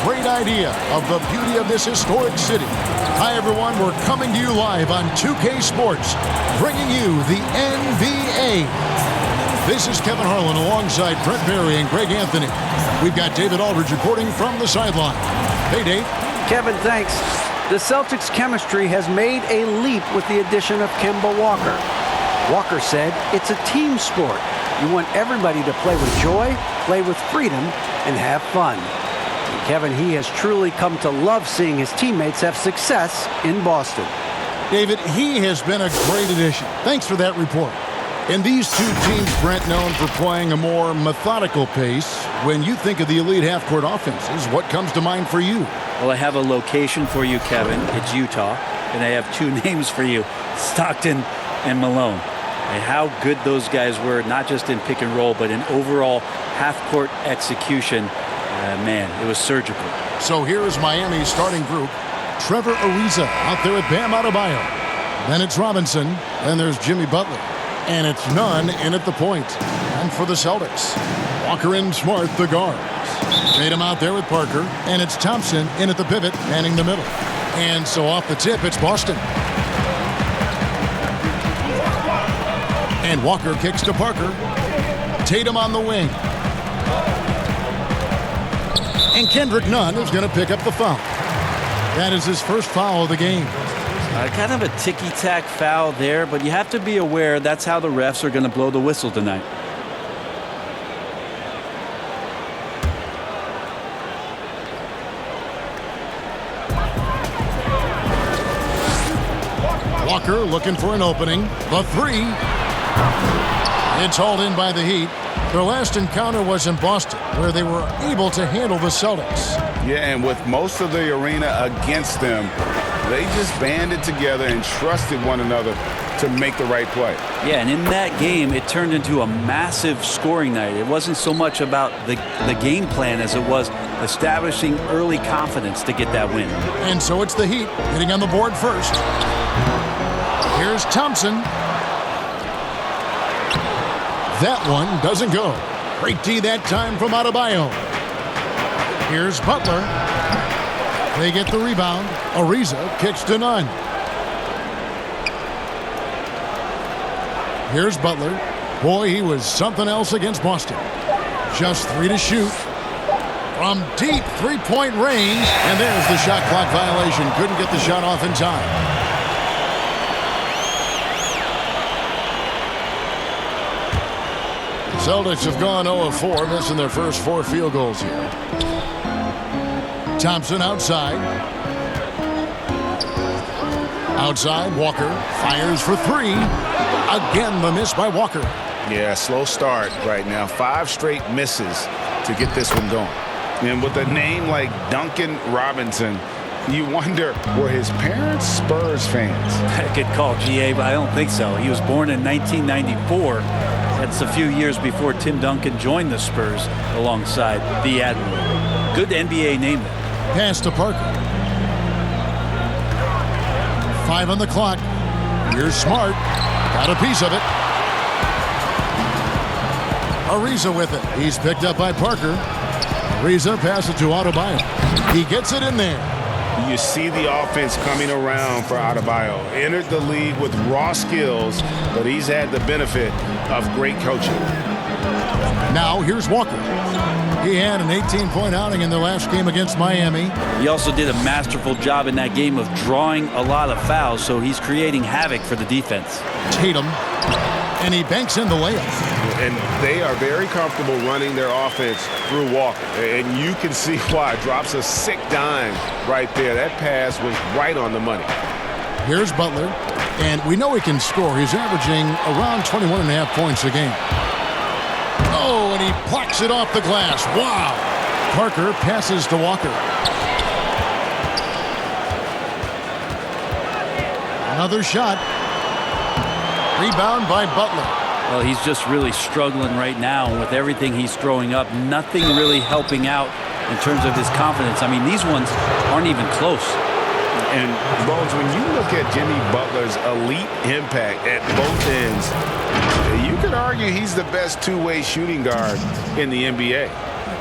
great idea of the beauty of this historic city. Hi, everyone. We're coming to you live on 2K Sports, bringing you the NBA. This is Kevin Harlan alongside Brent Barry and Greg Anthony. We've got David Aldridge reporting from the sideline. Hey, Dave. Kevin, thanks. The Celtics' chemistry has made a leap with the addition of Kemba Walker. Walker said it's a team sport. You want everybody to play with joy, play with freedom, and have fun. And Kevin, he has truly come to love seeing his teammates have success in Boston. David, he has been a great addition. Thanks for that report. And these two teams, Brent, known for playing a more methodical pace. When you think of the elite half-court offenses, what comes to mind for you? Well, I have a location for you, Kevin. It's Utah. And I have two names for you, Stockton and Malone. And how good those guys were, not just in pick and roll, but in overall half-court execution. Man, it was surgical. So here is Miami's starting group. Trevor Ariza out there at Bam Adebayo. Then it's Robinson. Then there's Jimmy Butler. And it's none in at the point. And for the Celtics, Walker and Smart, the guards. Tatum out there with Parker. And it's Thompson in at the pivot, manning the middle. And so off the tip, it's Boston. And Walker kicks to Parker. Tatum on the wing. And Kendrick Nunn is going to pick up the foul. That is his first foul of the game. Kind of a ticky-tack foul there, but you have to be aware that's how the refs are going to blow the whistle tonight. Walker looking for an opening. The three. It's hauled in by the Heat. Their last encounter was in Boston, where they were able to handle the Celtics. Yeah, and with most of the arena against them, they just banded together and trusted one another to make the right play. Yeah, and in that game, it turned into a massive scoring night. It wasn't so much about the game plan as it was establishing early confidence to get that win. And so it's the Heat hitting on the board first. Here's Thompson. That one doesn't go. Great D that time from Adebayo. Here's Butler. They get the rebound. Ariza kicks to Nunn. Here's Butler. Boy, he was something else against Boston. Just 3 to shoot. From deep three-point range. And there's the shot clock violation. Couldn't get the shot off in time. Celtics have gone 0-4, missing their first 4 field goals here. Thompson outside. Outside, Walker fires for 3. Again, the miss by Walker. Yeah, slow start right now. 5 straight misses to get this one going. And with a name like Duncan Robinson, you wonder, were his parents Spurs fans? Good call, GA, but I don't think so. He was born in 1994. That's a few years before Tim Duncan joined the Spurs alongside the Admiral. Good NBA name. Pass to Parker. 5 on the clock. Here's Smart. Got a piece of it. Ariza with it. He's picked up by Parker. Ariza passes to Adebayo. He gets it in there. You see the offense coming around for Adebayo. Entered the league with raw skills, but he's had the benefit of great coaching. Now here's Walker. He had an 18-point outing in their last game against Miami. He also did a masterful job in that game of drawing a lot of fouls, so he's creating havoc for the defense. Tatum, and he banks in the layup. And they are very comfortable running their offense through Walker. And you can see why. Drops a sick dime right there. That pass was right on the money. Here's Butler. And we know he can score. He's averaging around 21.5 points a game. Oh, and he plucks it off the glass. Wow. Parker passes to Walker. Another shot. Rebound by Butler. Well, he's just really struggling right now with everything he's throwing up. Nothing really helping out in terms of his confidence. I mean, these ones aren't even close. And, Bones, when you look at Jimmy Butler's elite impact at both ends, you could argue he's the best two-way shooting guard in the NBA.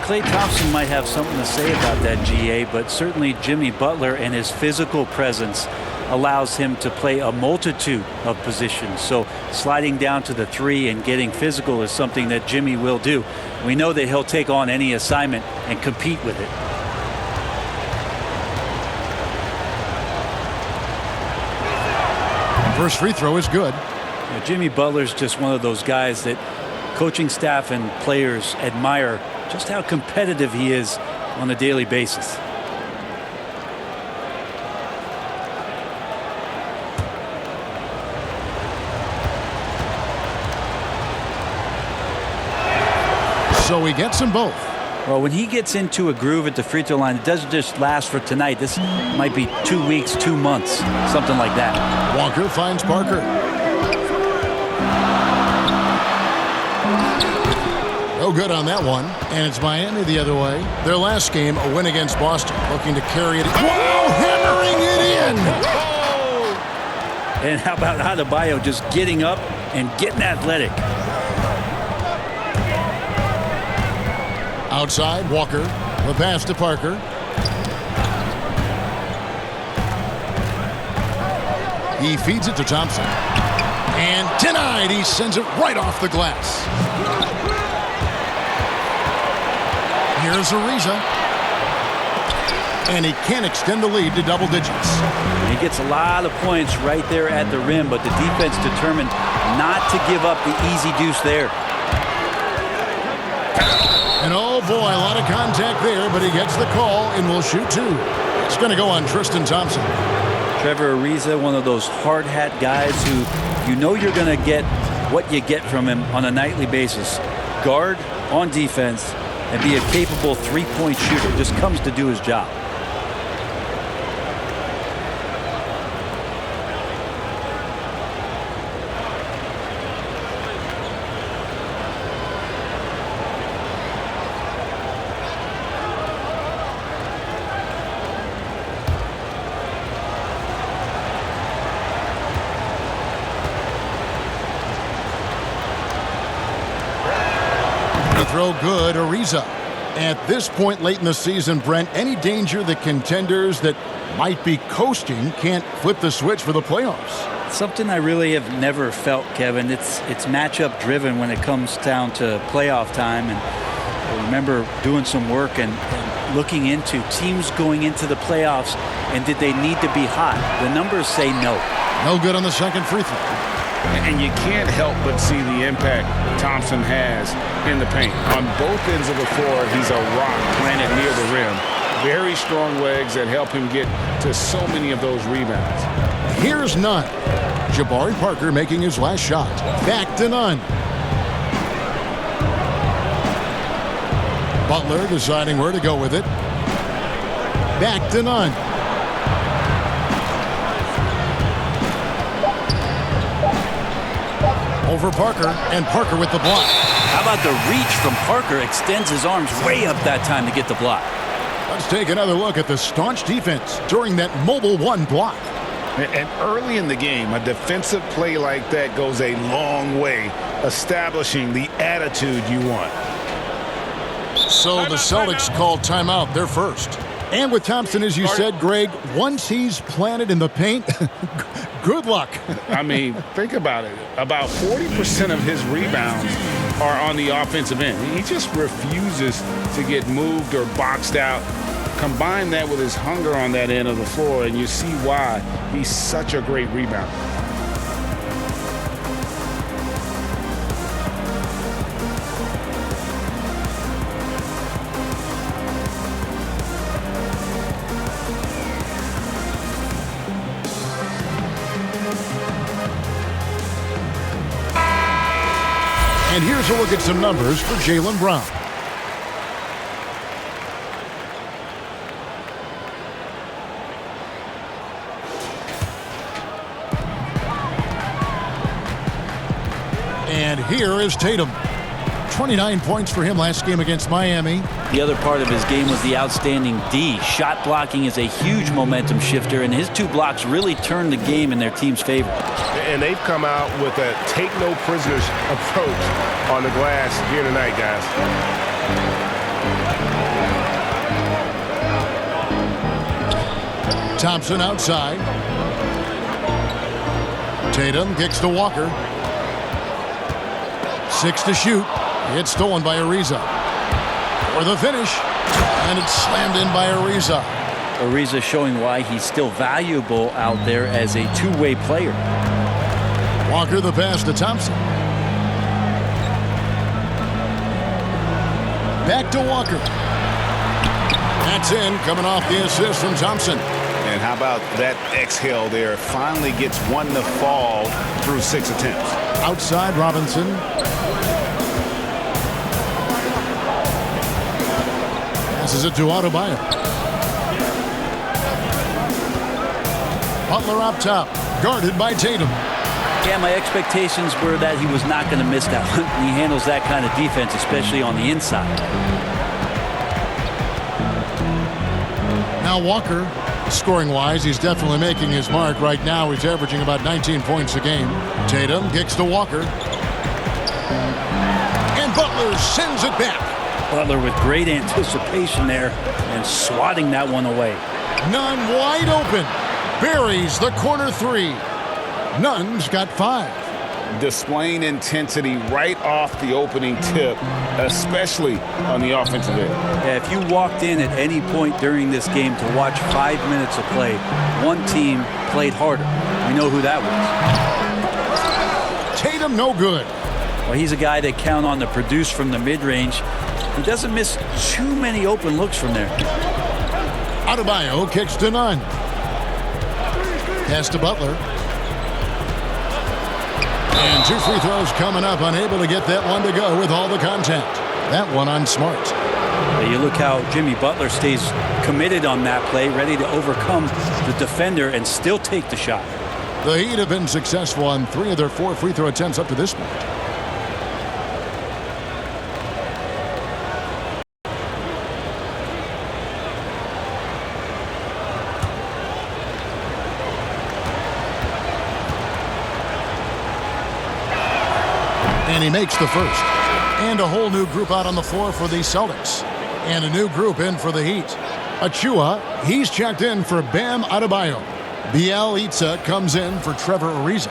Klay Thompson might have something to say about that, GA, but certainly Jimmy Butler and his physical presence allows him to play a multitude of positions. So sliding down to the 3 and getting physical is something that Jimmy will do. We know that he'll take on any assignment and compete with it. First free throw is good. Jimmy Butler's just one of those guys that coaching staff and players admire just how competitive he is on a daily basis. So he gets them both. Well, when he gets into a groove at the free throw line, it doesn't just last for tonight. This might be 2 weeks, 2 months, something like that. Walker finds Parker. No good on that one. And it's Miami the other way. Their last game, a win against Boston, looking to carry it. Wow, hammering it in. And how about Adebayo just getting up and getting athletic? Outside, Walker. The pass to Parker. He feeds it to Thompson. And denied. He sends it right off the glass. Here's Ariza. And he can't extend the lead to double digits. He gets a lot of points right there at the rim, but the defense determined not to give up the easy deuce there. And oh boy, a lot of contact there, but he gets the call and will shoot 2. It's going to go on Tristan Thompson. Trevor Ariza, one of those hard hat guys who you know you're going to get what you get from him on a nightly basis. Guard on defense and be a capable three-point shooter. Just comes to do his job. Throw good, Ariza. At this point late in the season, Brent, any danger that contenders that might be coasting can't flip the switch for the playoffs? Something I really have never felt, Kevin. It's matchup driven when it comes down to playoff time. And I remember doing some work and looking into teams going into the playoffs and did they need to be hot? The numbers say no. No good on the second free throw. And you can't help but see the impact Thompson has in the paint. On both ends of the floor, he's a rock planted near the rim. Very strong legs that help him get to so many of those rebounds. Here's none. Jabari Parker making his last shot. Back to none. Butler deciding where to go with it. Back to none. Over Parker, and Parker with the block. How about the reach from Parker? Extends his arms way up that time to get the block. Let's take another look at the staunch defense during that mobile 1 block. And early in the game, a defensive play like that goes a long way, establishing the attitude you want. So the Celtics called timeout, their first. And with Thompson, as you said, Greg, once he's planted in the paint, good luck. I mean, think about it. About 40% of his rebounds are on the offensive end. He just refuses to get moved or boxed out. Combine that with his hunger on that end of the floor, and you see why he's such a great rebounder. And here's a look at some numbers for Jaylen Brown. And here is Tatum. 29 points for him last game against Miami. The other part of his game was the outstanding D. Shot blocking is a huge momentum shifter, and his 2 blocks really turned the game in their team's favor. And they've come out with a take-no-prisoners approach on the glass here tonight, guys. Thompson outside. Tatum kicks to Walker. 6 to shoot. It's stolen by Ariza. For the finish. And it's slammed in by Ariza. Ariza showing why he's still valuable out there as a two-way player. Walker the pass to Thompson. Back to Walker. That's in, coming off the assist from Thompson. And how about that exhale there? Finally gets one to fall through 6 attempts. Outside Robinson. Passes it to Adebayo. Butler up top, guarded by Tatum. Yeah, my expectations were that he was not going to miss that one. He handles that kind of defense, especially on the inside. Now Walker, scoring-wise, he's definitely making his mark. Right now, he's averaging about 19 points a game. Tatum kicks to Walker. And Butler sends it back. Butler with great anticipation there and swatting that one away. Nunn wide open. Buries the corner three. Nunn's got 5. Displaying intensity right off the opening tip, especially on the offensive end. Yeah, if you walked in at any point during this game to watch 5 minutes of play, one team played harder. We know who that was. Tatum no good. Well, he's a guy they count on to produce from the mid-range. He doesn't miss too many open looks from there. Adebayo kicks to Nunn. Pass to Butler. And 2 free throws coming up, unable to get that one to go with all the contact. That one on Smart. Yeah, you look how Jimmy Butler stays committed on that play, ready to overcome the defender and still take the shot. The Heat have been successful on 3 of their 4 free throw attempts up to this point. And he makes the first. And a whole new group out on the floor for the Celtics. And a new group in for the Heat. Achua, he's checked in for Bam Adebayo. Bielitsa comes in for Trevor Ariza.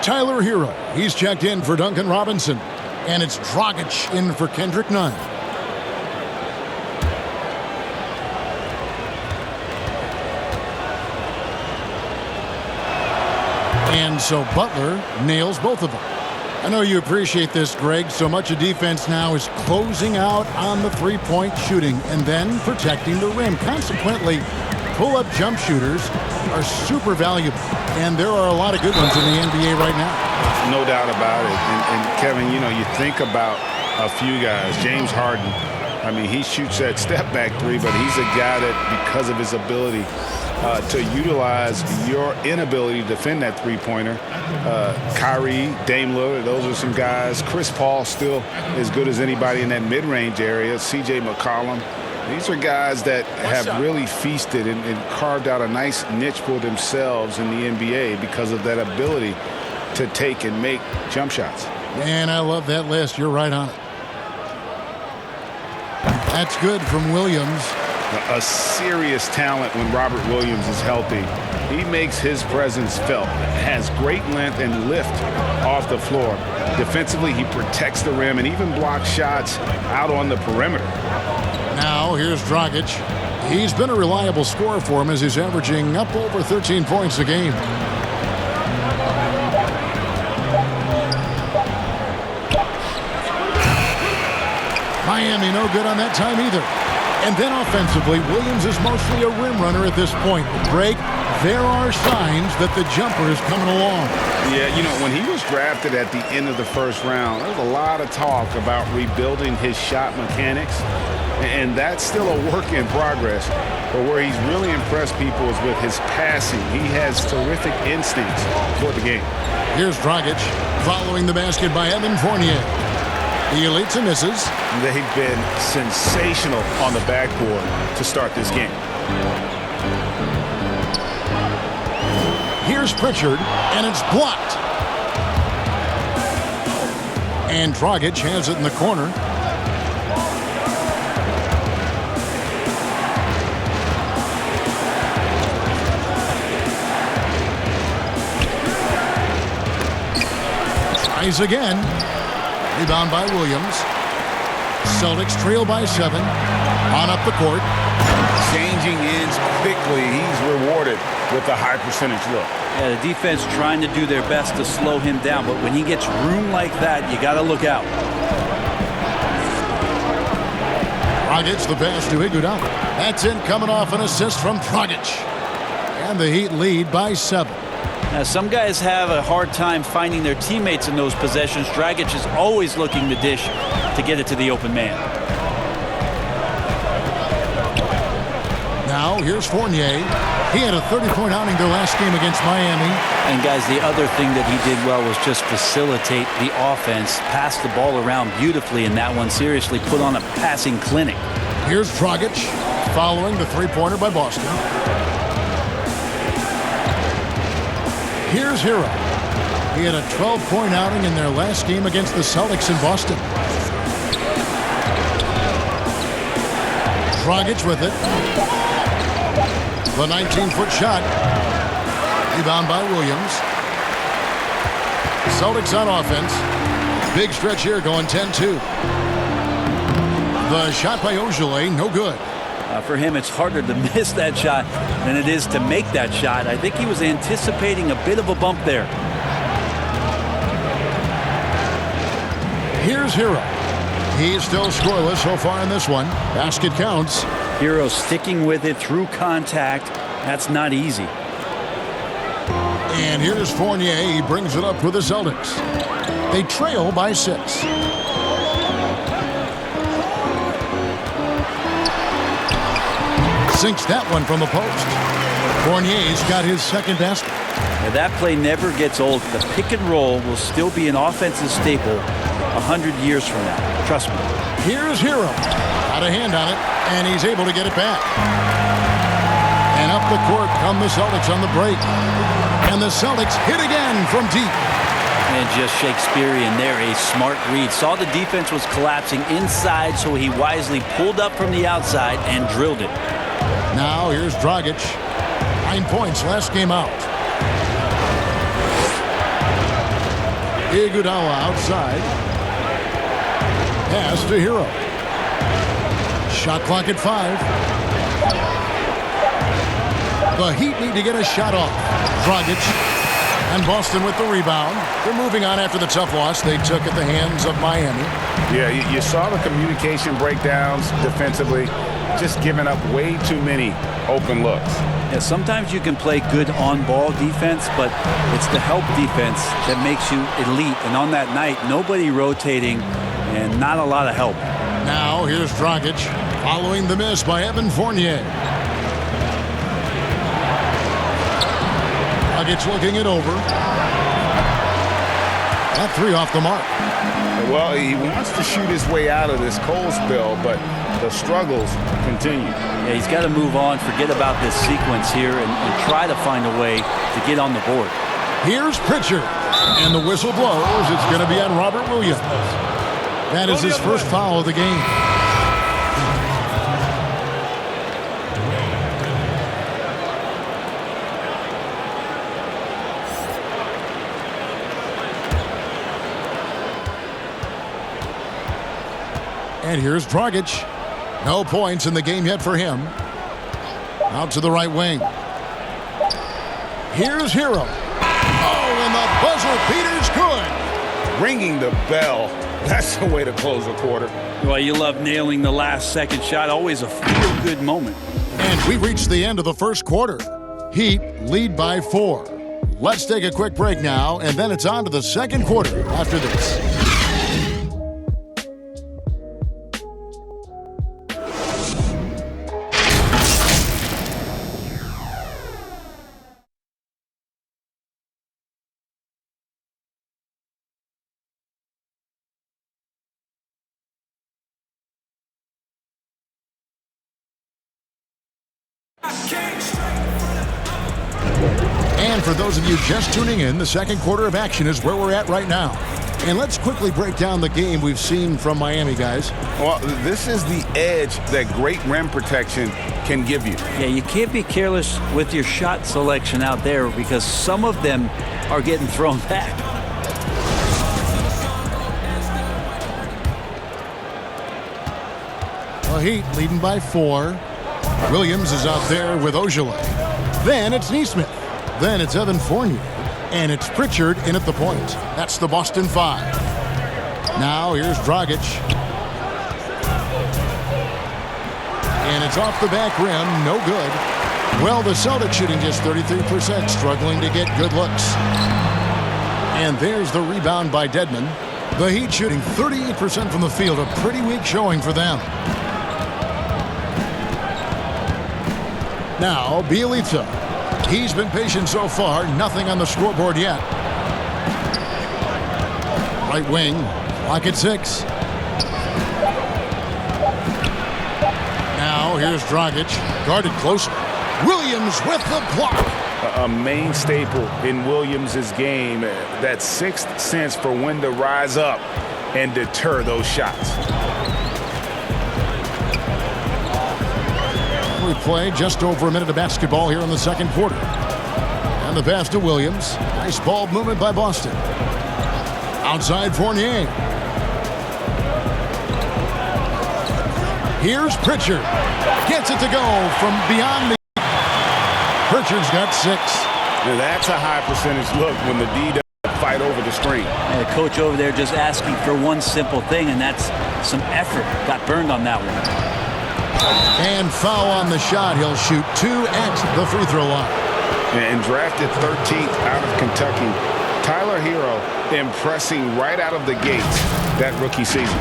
Tyler Hero, he's checked in for Duncan Robinson. And it's Dragic in for Kendrick Nunn. And so Butler nails both of them. I know you appreciate this, Greg. So much of defense now is closing out on the three-point shooting and then protecting the rim. Consequently, pull-up jump shooters are super valuable. And there are a lot of good ones in the NBA right now. No doubt about it. And Kevin, you know, you think about a few guys. James Harden, I mean, he shoots that step-back three, but he's a guy that, because of his ability to utilize your inability to defend that three-pointer. Kyrie, Dame Lillard, those are some guys. Chris Paul still as good as anybody in that mid-range area. C.J. McCollum. These are guys that have really feasted and carved out a nice niche for themselves in the NBA because of that ability to take and make jump shots. Man, I love that list. You're right on it. That's good from Williams. A serious talent when Robert Williams is healthy. He makes his presence felt. Has great length and lift off the floor. Defensively, he protects the rim and even blocks shots out on the perimeter. Now, here's Dragic. He's been a reliable scorer for him as he's averaging up over 13 points a game. Miami no good on that time either. And then offensively, Williams is mostly a rim runner at this point. Greg, there are signs that the jumper is coming along. Yeah, you know, when he was drafted at the end of the first round, there was a lot of talk about rebuilding his shot mechanics. And that's still a work in progress. But where he's really impressed people is with his passing. He has terrific instincts for the game. Here's Dragic following the basket by Evan Fournier. The Elite misses. They've been sensational on the backboard to start this game. Here's Pritchard, and it's blocked. And Dragic has it in the corner. Tries again. Rebound by Williams. Celtics trail by 7. On up the court. Changing ends quickly. He's rewarded with a high percentage look. Yeah, the defense trying to do their best to slow him down, but when he gets room like that, you got to look out. Dragic, the pass to Iguodala. That's in, coming off an assist from Dragic. And the Heat lead by 7. Now, some guys have a hard time finding their teammates in those possessions. Dragic is always looking to dish to get it to the open man. Now, here's Fournier. He had a 30-point outing their last game against Miami. And, guys, the other thing that he did well was just facilitate the offense, pass the ball around beautifully in that one. Seriously, put on a passing clinic. Here's Dragic following the three-pointer by Boston. Here's Hero. He had a 12-point outing in their last game against the Celtics in Boston. Dragic with it. The 19-foot shot. Rebound by Williams. Celtics on offense. Big stretch here going 10-2. The shot by Ojale, no good. For him, it's harder to miss that shot than it is to make that shot. I think he was anticipating a bit of a bump there. Here's Hero. He's still scoreless so far in this one. Basket counts. Hero sticking with it through contact. That's not easy. And here's Fournier. He brings it up for the Celtics. They trail by 6. Sinks that one from the post. Fournier's got his second basket. Now, that play never gets old. The pick and roll will still be an offensive staple 100 years from now. Trust me. Here's Hero. Got a hand on it, and he's able to get it back. And up the court come the Celtics on the break. And the Celtics hit again from deep. And just Shakespearean there, a smart read. Saw the defense was collapsing inside, so he wisely pulled up from the outside and drilled it. Now here's Dragic. 9 points last game out. Iguodala outside. Pass to Hero. Shot clock at 5. The Heat need to get a shot off. Dragic and Boston with the rebound. They're moving on after the tough loss they took at the hands of Miami. Yeah, you saw the communication breakdowns defensively. Just giving up way too many open looks. Yeah, sometimes you can play good on-ball defense, but it's the help defense that makes you elite. And on that night, nobody rotating and not a lot of help. Now here's Dragic following the miss by Evan Fournier. Dragic looking it over. That 3 off the mark. Well, he wants to shoot his way out of this cold spell, but the struggles continue. Yeah, he's got to move on, forget about this sequence here, and try to find a way to get on the board. Here's Pritchard, and the whistle blows. It's going to be on Robert Williams. That is his first foul of the game. And here's Dragic. No points in the game yet for him. Out to the right wing. Here's Hero. Oh, and the buzzer beater's good. Ringing the bell. That's the way to close a quarter. Well, you love nailing the last second shot. Always a feel-good moment. And we reached the end of the first quarter. Heat lead by 4. Let's take a quick break now, and then it's on to the second quarter after this. And for those of you just tuning in, the second quarter of action is where we're at right now. And let's quickly break down the game we've seen from Miami, guys. Well, this is the edge that great rim protection can give you. Yeah, you can't be careless with your shot selection out there because some of them are getting thrown back. Heat leading by 4. Williams is out there with Ojale. Then it's Neesmith. Then it's Evan Fournier. And it's Pritchard in at the point. That's the Boston 5. Now here's Dragic. And it's off the back rim. No good. Well, the Celtics shooting just 33%, struggling to get good looks. And there's the rebound by Dedmon. The Heat shooting 38% from the field, a pretty weak showing for them. Now, Bielitsa. He's been patient so far, nothing on the scoreboard yet. Right wing, clock at 6. Now, here's Dragic, guarded closer. Williams with the block. A main staple in Williams' game, that sixth sense for when to rise up and deter those shots. We play just over a minute of basketball here in the second quarter. And the pass to Williams. Nice ball movement by Boston. Outside Fournier. Here's Pritchard. Gets it to go from beyond the... Pritchard's got 6. Now that's a high percentage look when the D doesn't fight over the screen. And the coach over there just asking for one simple thing, and that's some effort. Got burned on that one. And foul on the shot. He'll shoot 2 at the free throw line. And drafted 13th out of Kentucky, Tyler Hero impressing right out of the gates that rookie season.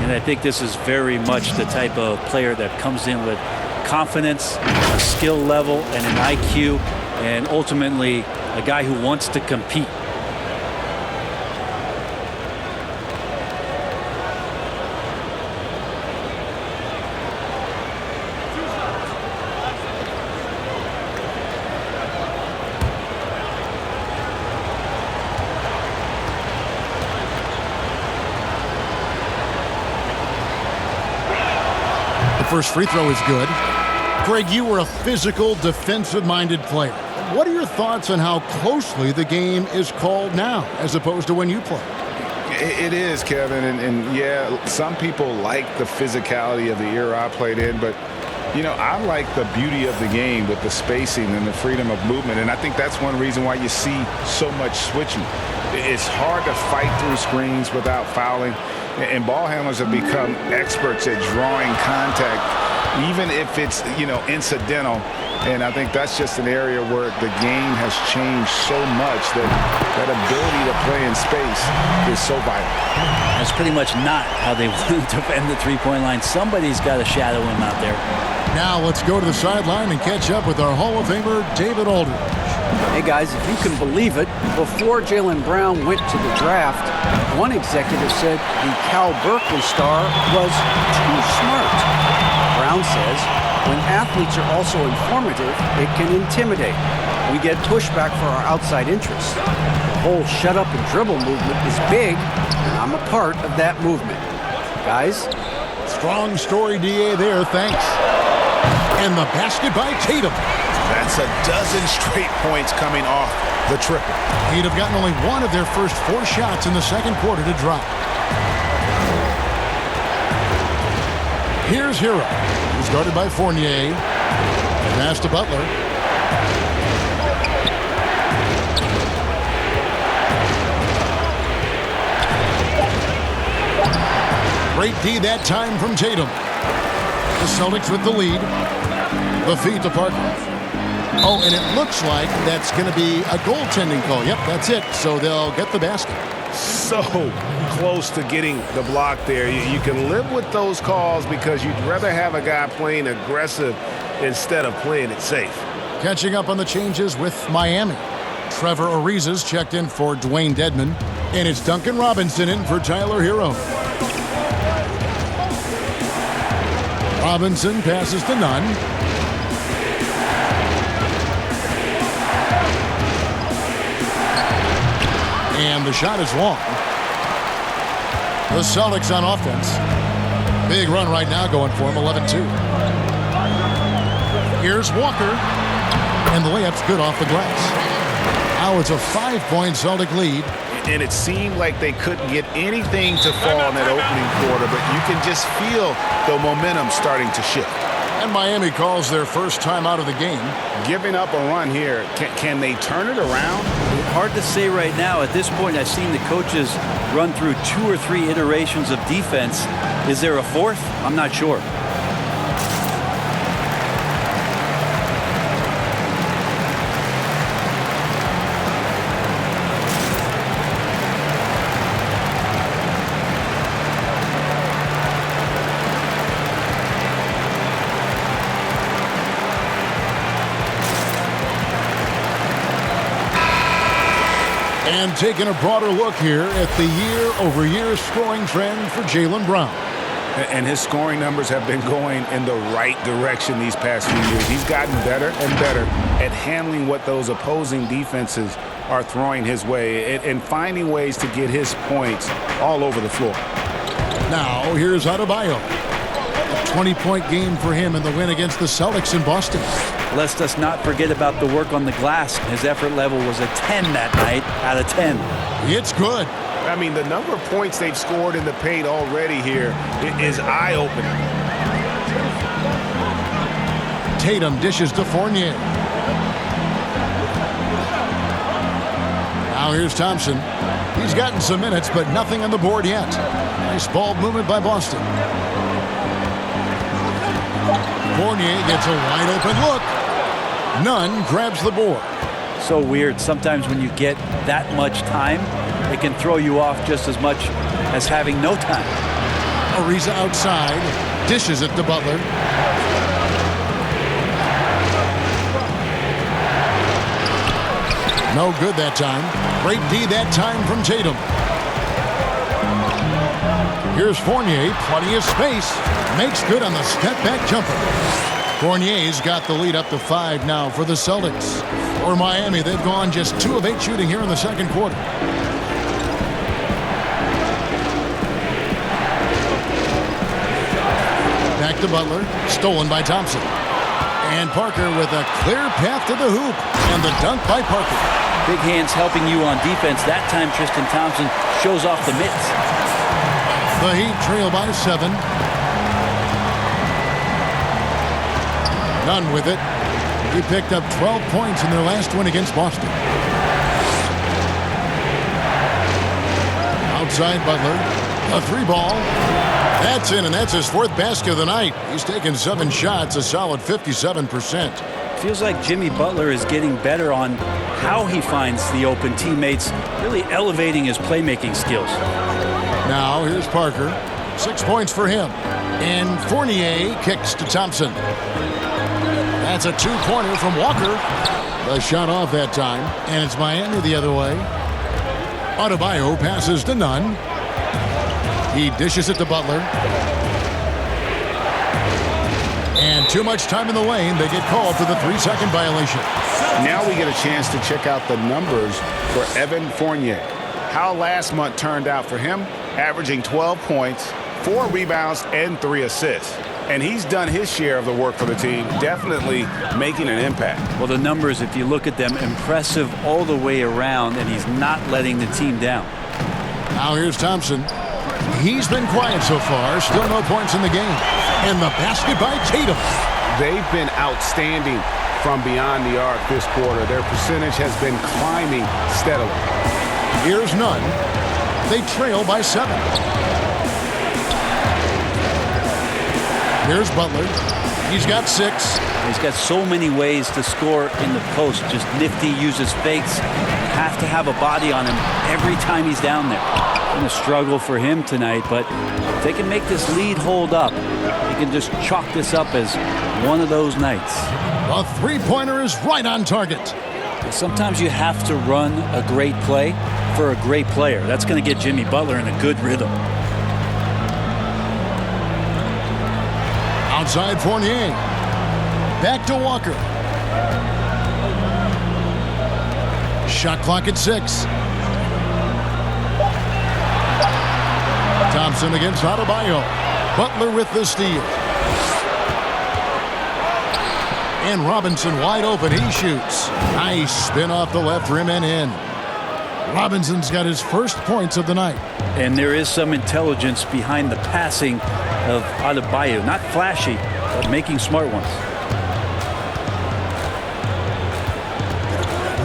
And I think this is very much the type of player that comes in with confidence, a skill level, and an IQ, and ultimately a guy who wants to compete. First free throw is good. Greg, you were a physical, defensive-minded player. What are your thoughts on how closely the game is called now as opposed to when you played? It is, Kevin, and yeah, some people like the physicality of the era I played in, but you know, I like the beauty of the game with the spacing and the freedom of movement, and I think that's one reason why you see so much switching. It's hard to fight through screens without fouling. And ball handlers have become experts at drawing contact, even if it's, you know, incidental. And I think that's just an area where the game has changed so much that that ability to play in space is so vital. That's pretty much not how they want to defend the three-point line. Somebody's got to shadow him out there. Now let's go to the sideline and catch up with our Hall of Famer, David Aldridge. Hey guys, if you can believe it, before Jaylen Brown went to the draft, one executive said the Cal Berkeley star was too smart. Brown says, when athletes are also informative, it can intimidate. We get pushback for our outside interests. The whole shut up and dribble movement is big, and I'm a part of that movement. Guys? Strong story, DA, there, thanks. And the basket by Tatum. That's a dozen straight points coming off the triple. He'd have gotten only one of their first 4 shots in the second quarter to drop. Here's Hero. He's guarded by Fournier. Pass to Butler. Great D that time from Tatum. The Celtics with the lead. The feed to Parker. Oh, and it looks like that's going to be a goaltending call. Yep, that's it. So they'll get the basket. So close to getting the block there. You can live with those calls because you'd rather have a guy playing aggressive instead of playing it safe. Catching up on the changes with Miami. Trevor Ariza's checked in for Dwayne Dedmon. And it's Duncan Robinson in for Tyler Hero. Robinson passes to Nunn. And the shot is long. The Celtics on offense. Big run right now going for him, 11-2. Here's Walker. And the layup's good off the glass. Now it's a 5-point Celtic lead. and it seemed like they couldn't get anything to fall in that opening quarter, but you can just feel the momentum starting to shift. And Miami calls their first time out of the game. Giving up a run here, can they turn it around? Hard to say right now. At this point, I've seen the coaches run through 2 or 3 iterations of defense. Is there a fourth? I'm not sure. And taking a broader look here at the year-over-year scoring trend for Jaylen Brown. And his scoring numbers have been going in the right direction these past few years. He's gotten better and better at handling what those opposing defenses are throwing his way and finding ways to get his points all over the floor. Now, here's Adebayo. A 20-point game for him in the win against the Celtics in Boston. Lest us not forget about the work on the glass. His effort level was a 10 that night out of 10. It's good. I mean, the number of points they've scored in the paint already here is eye-opening. Tatum dishes to Fournier. Now here's Thompson. He's gotten some minutes, but nothing on the board yet. Nice ball movement by Boston. Fournier gets a wide-open look. Nunn grabs the board. So weird. Sometimes when you get that much time, it can throw you off just as much as having no time. Ariza outside. Dishes it to Butler. No good that time. Great D that time from Tatum. Here's Fournier. Plenty of space. Makes good on the step-back jumper. Fournier's got the lead up to 5 now for the Celtics. For Miami, they've gone just 2 of 8 shooting here in the second quarter. Back to Butler. Stolen by Thompson. And Parker with a clear path to the hoop. And the dunk by Parker. Big hands helping you on defense. That time Tristan Thompson shows off the mitts. The Heat trail by 7. Nunn with it. He picked up 12 points in their last win against Boston. Outside Butler. A 3-ball. That's in, and that's his 4th basket of the night. He's taken 7 shots, a solid 57%. Feels like Jimmy Butler is getting better on how he finds the open teammates, really elevating his playmaking skills. Now here's Parker. 6 points for him. And Fournier kicks to Thompson. That's a 2-pointer from Walker. The shot off that time. And it's Miami the other way. Adebayo passes to Nunn. He dishes it to Butler. And too much time in the lane. They get called for the 3-second violation. Now we get a chance to check out the numbers for Evan Fournier. How last month turned out for him, averaging 12 points, 4 rebounds, and 3 assists. And he's done his share of the work for the team, definitely making an impact. Well, the numbers, if you look at them, impressive all the way around, and he's not letting the team down. Now here's Thompson. He's been quiet so far. Still no points in the game. And the basket by Tatum. They've been outstanding from beyond the arc this quarter. Their percentage has been climbing steadily. Here's Nunn. They trail by 7. Here's Butler. He's got 6. He's got so many ways to score in the post. Just nifty, uses fakes. You have to have a body on him every time he's down there. It's been a struggle for him tonight, but if they can make this lead hold up, they can just chalk this up as one of those nights. The 3-pointer is right on target. Sometimes you have to run a great play for a great player. That's going to get Jimmy Butler in a good rhythm. Outside Fournier. Back to Walker. Shot clock at 6. Thompson against Adebayo. Butler with the steal. And Robinson wide open. He shoots. Nice spin off the left rim and in. Robinson's got his first points of the night. And there is some intelligence behind the passing of Adebayo. Not flashy, but making smart ones.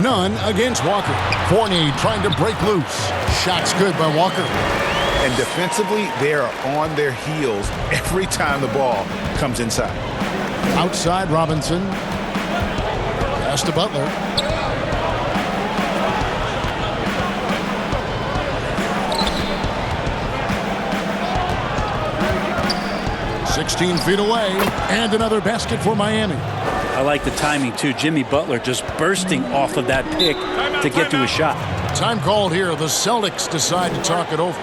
None against Walker. Fournier trying to break loose. Shot's good by Walker. And defensively, they are on their heels every time the ball comes inside. Outside Robinson. Pass to Butler. "16 feet away, and another basket for Miami." I like the timing, too. Jimmy Butler just bursting off of that pick to get to a shot. Time called here. The Celtics decide to talk it over.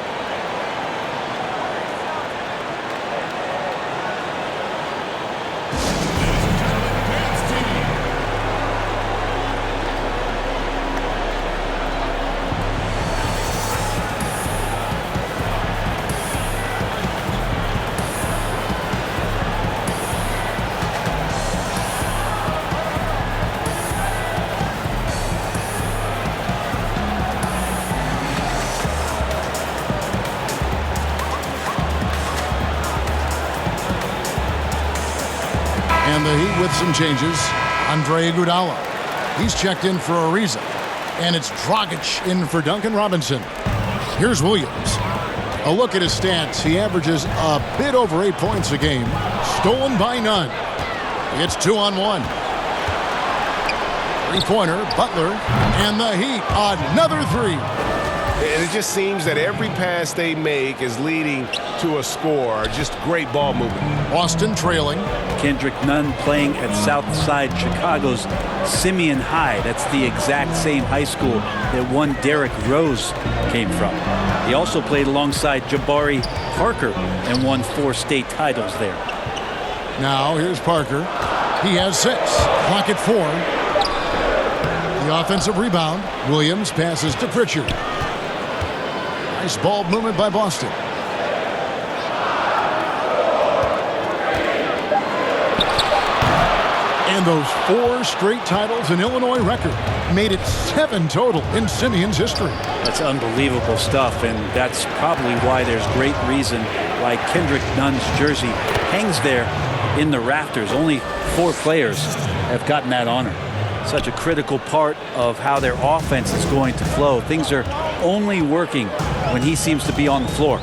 And the Heat with some changes. Andre Iguodala. He's checked in for Ariza. And it's Dragic in for Duncan Robinson. Here's Williams. A look at his stats. He averages a bit over 8 points a game. Stolen by none. It's 2-on-1. Three-pointer, Butler. And the Heat, another three. And it just seems that every pass they make is leading to a score. Just great ball movement. Boston trailing. Kendrick Nunn playing at Southside Chicago's Simeon High. That's the exact same high school that one Derrick Rose came from. He also played alongside Jabari Parker and won 4 state titles there. Now here's Parker. He has 6. Clock at 4. The offensive rebound. Williams passes to Pritchard. Nice ball movement by Boston. And those 4 straight titles in Illinois record made it 7 total in Simeon's history. That's unbelievable stuff, and that's probably why there's great reason why Kendrick Nunn's jersey hangs there in the rafters. Only 4 players have gotten that honor. Such a critical part of how their offense is going to flow. Things are only working when he seems to be on the floor.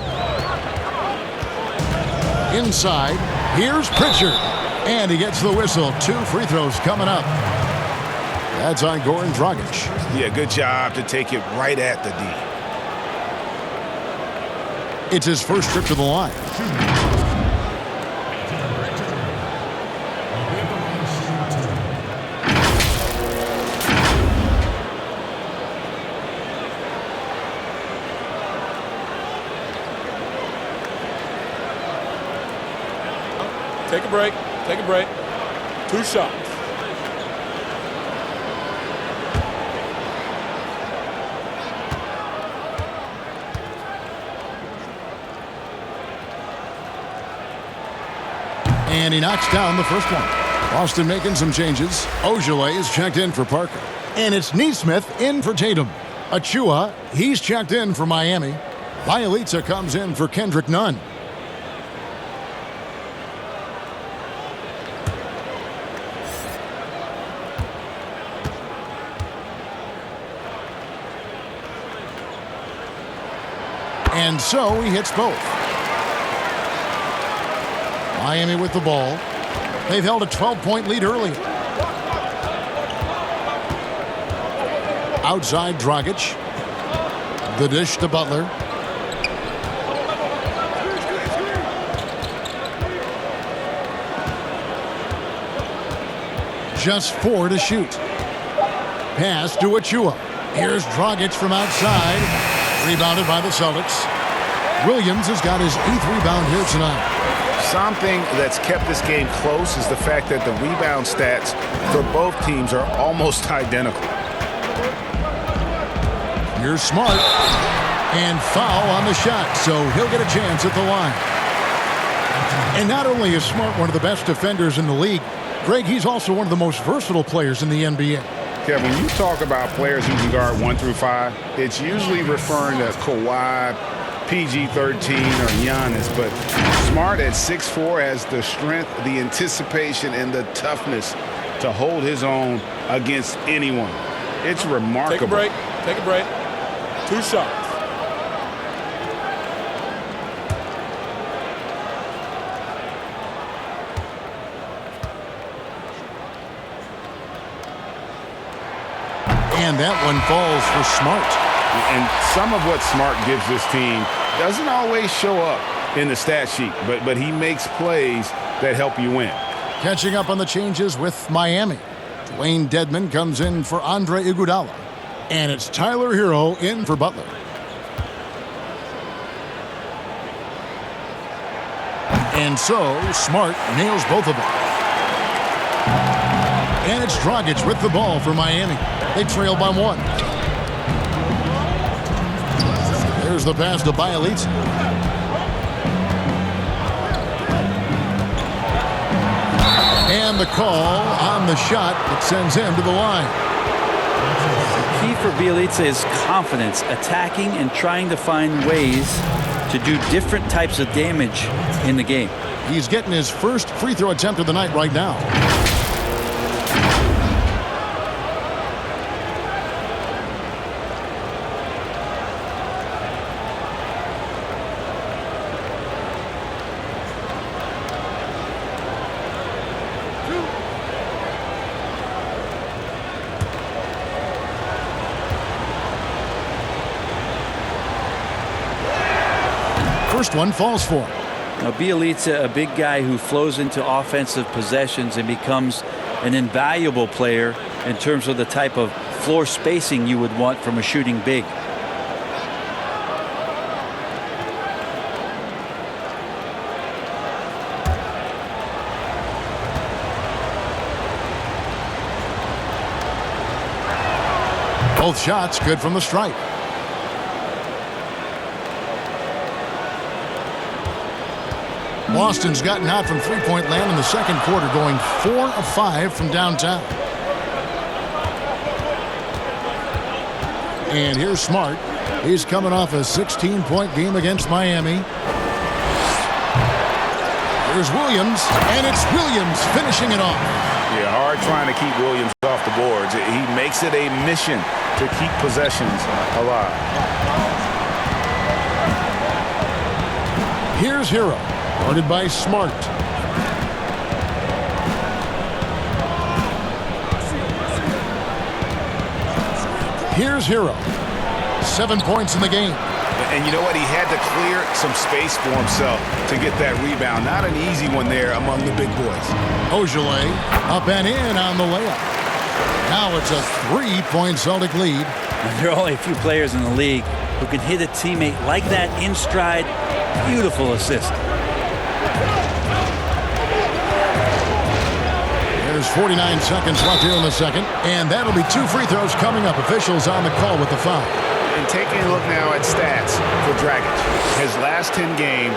Inside, here's Pritchard. And he gets the whistle. 2 free throws coming up. That's on Goran Dragic. Yeah, good job to take it right at the D. It's his first trip to the line. Take a break. Take a break. 2 shots. And he knocks down the first one. Boston making some changes. Ojale is checked in for Parker. And it's Neesmith in for Tatum. Achua, he's checked in for Miami. Bielitsa comes in for Kendrick Nunn. And so he hits both. Miami with the ball. They've held a 12-point lead early. Outside Dragic. The dish to Butler. Just 4 to shoot. Pass to Achua. Here's Dragic from outside. Rebounded by the Celtics. Williams has got his 8th rebound here tonight. Something that's kept this game close is the fact that the rebound stats for both teams are almost identical. Here's Smart. And foul on the shot, so he'll get a chance at the line. And not only is Smart one of the best defenders in the league, Greg, he's also one of the most versatile players in the NBA. Kevin, when you talk about players who can guard 1 through 5, it's usually referring to Kawhi, PG-13, or Giannis. But Smart at 6'4" has the strength, the anticipation, and the toughness to hold his own against anyone. It's remarkable. Take a break. Take a break. 2 shots. And that one falls for Smart. And some of what Smart gives this team doesn't always show up in the stat sheet, but he makes plays that help you win. Catching up on the changes with Miami. Dwayne Dedmon comes in for Andre Iguodala. And it's Tyler Hero in for Butler. And so, Smart nails both of them. And it's Dragic with the ball for Miami. They trail by 1. There's the pass to Bielitsa. And the call on the shot that sends him to the line. Key for Bielitsa is confidence, attacking and trying to find ways to do different types of damage in the game. He's getting his first free throw attempt of the night right now. First one falls for him. Now, Bielitsa, a big guy who flows into offensive possessions and becomes an invaluable player in terms of the type of floor spacing you would want from a shooting big. Both shots good from the stripe. Boston's gotten out from three-point land in the second quarter, going 4 of 5 from downtown. And here's Smart. He's coming off a 16-point game against Miami. Here's Williams, and it's Williams finishing it off. Yeah, hard trying to keep Williams off the boards. He makes it a mission to keep possessions alive. Here's Hero. Guarded by Smart. Here's Hero. 7 points in the game. And you know what? He had to clear some space for himself to get that rebound. Not an easy one there among the big boys. Ojale up and in on the layup. Now it's a 3-point Celtic lead. There are only a few players in the league who can hit a teammate like that in stride. Beautiful assist. There's 49 seconds left here in the second, and that'll be 2 free throws coming up. Officials on the call with the foul. And taking a look now at stats for Dragic. His last 10 games,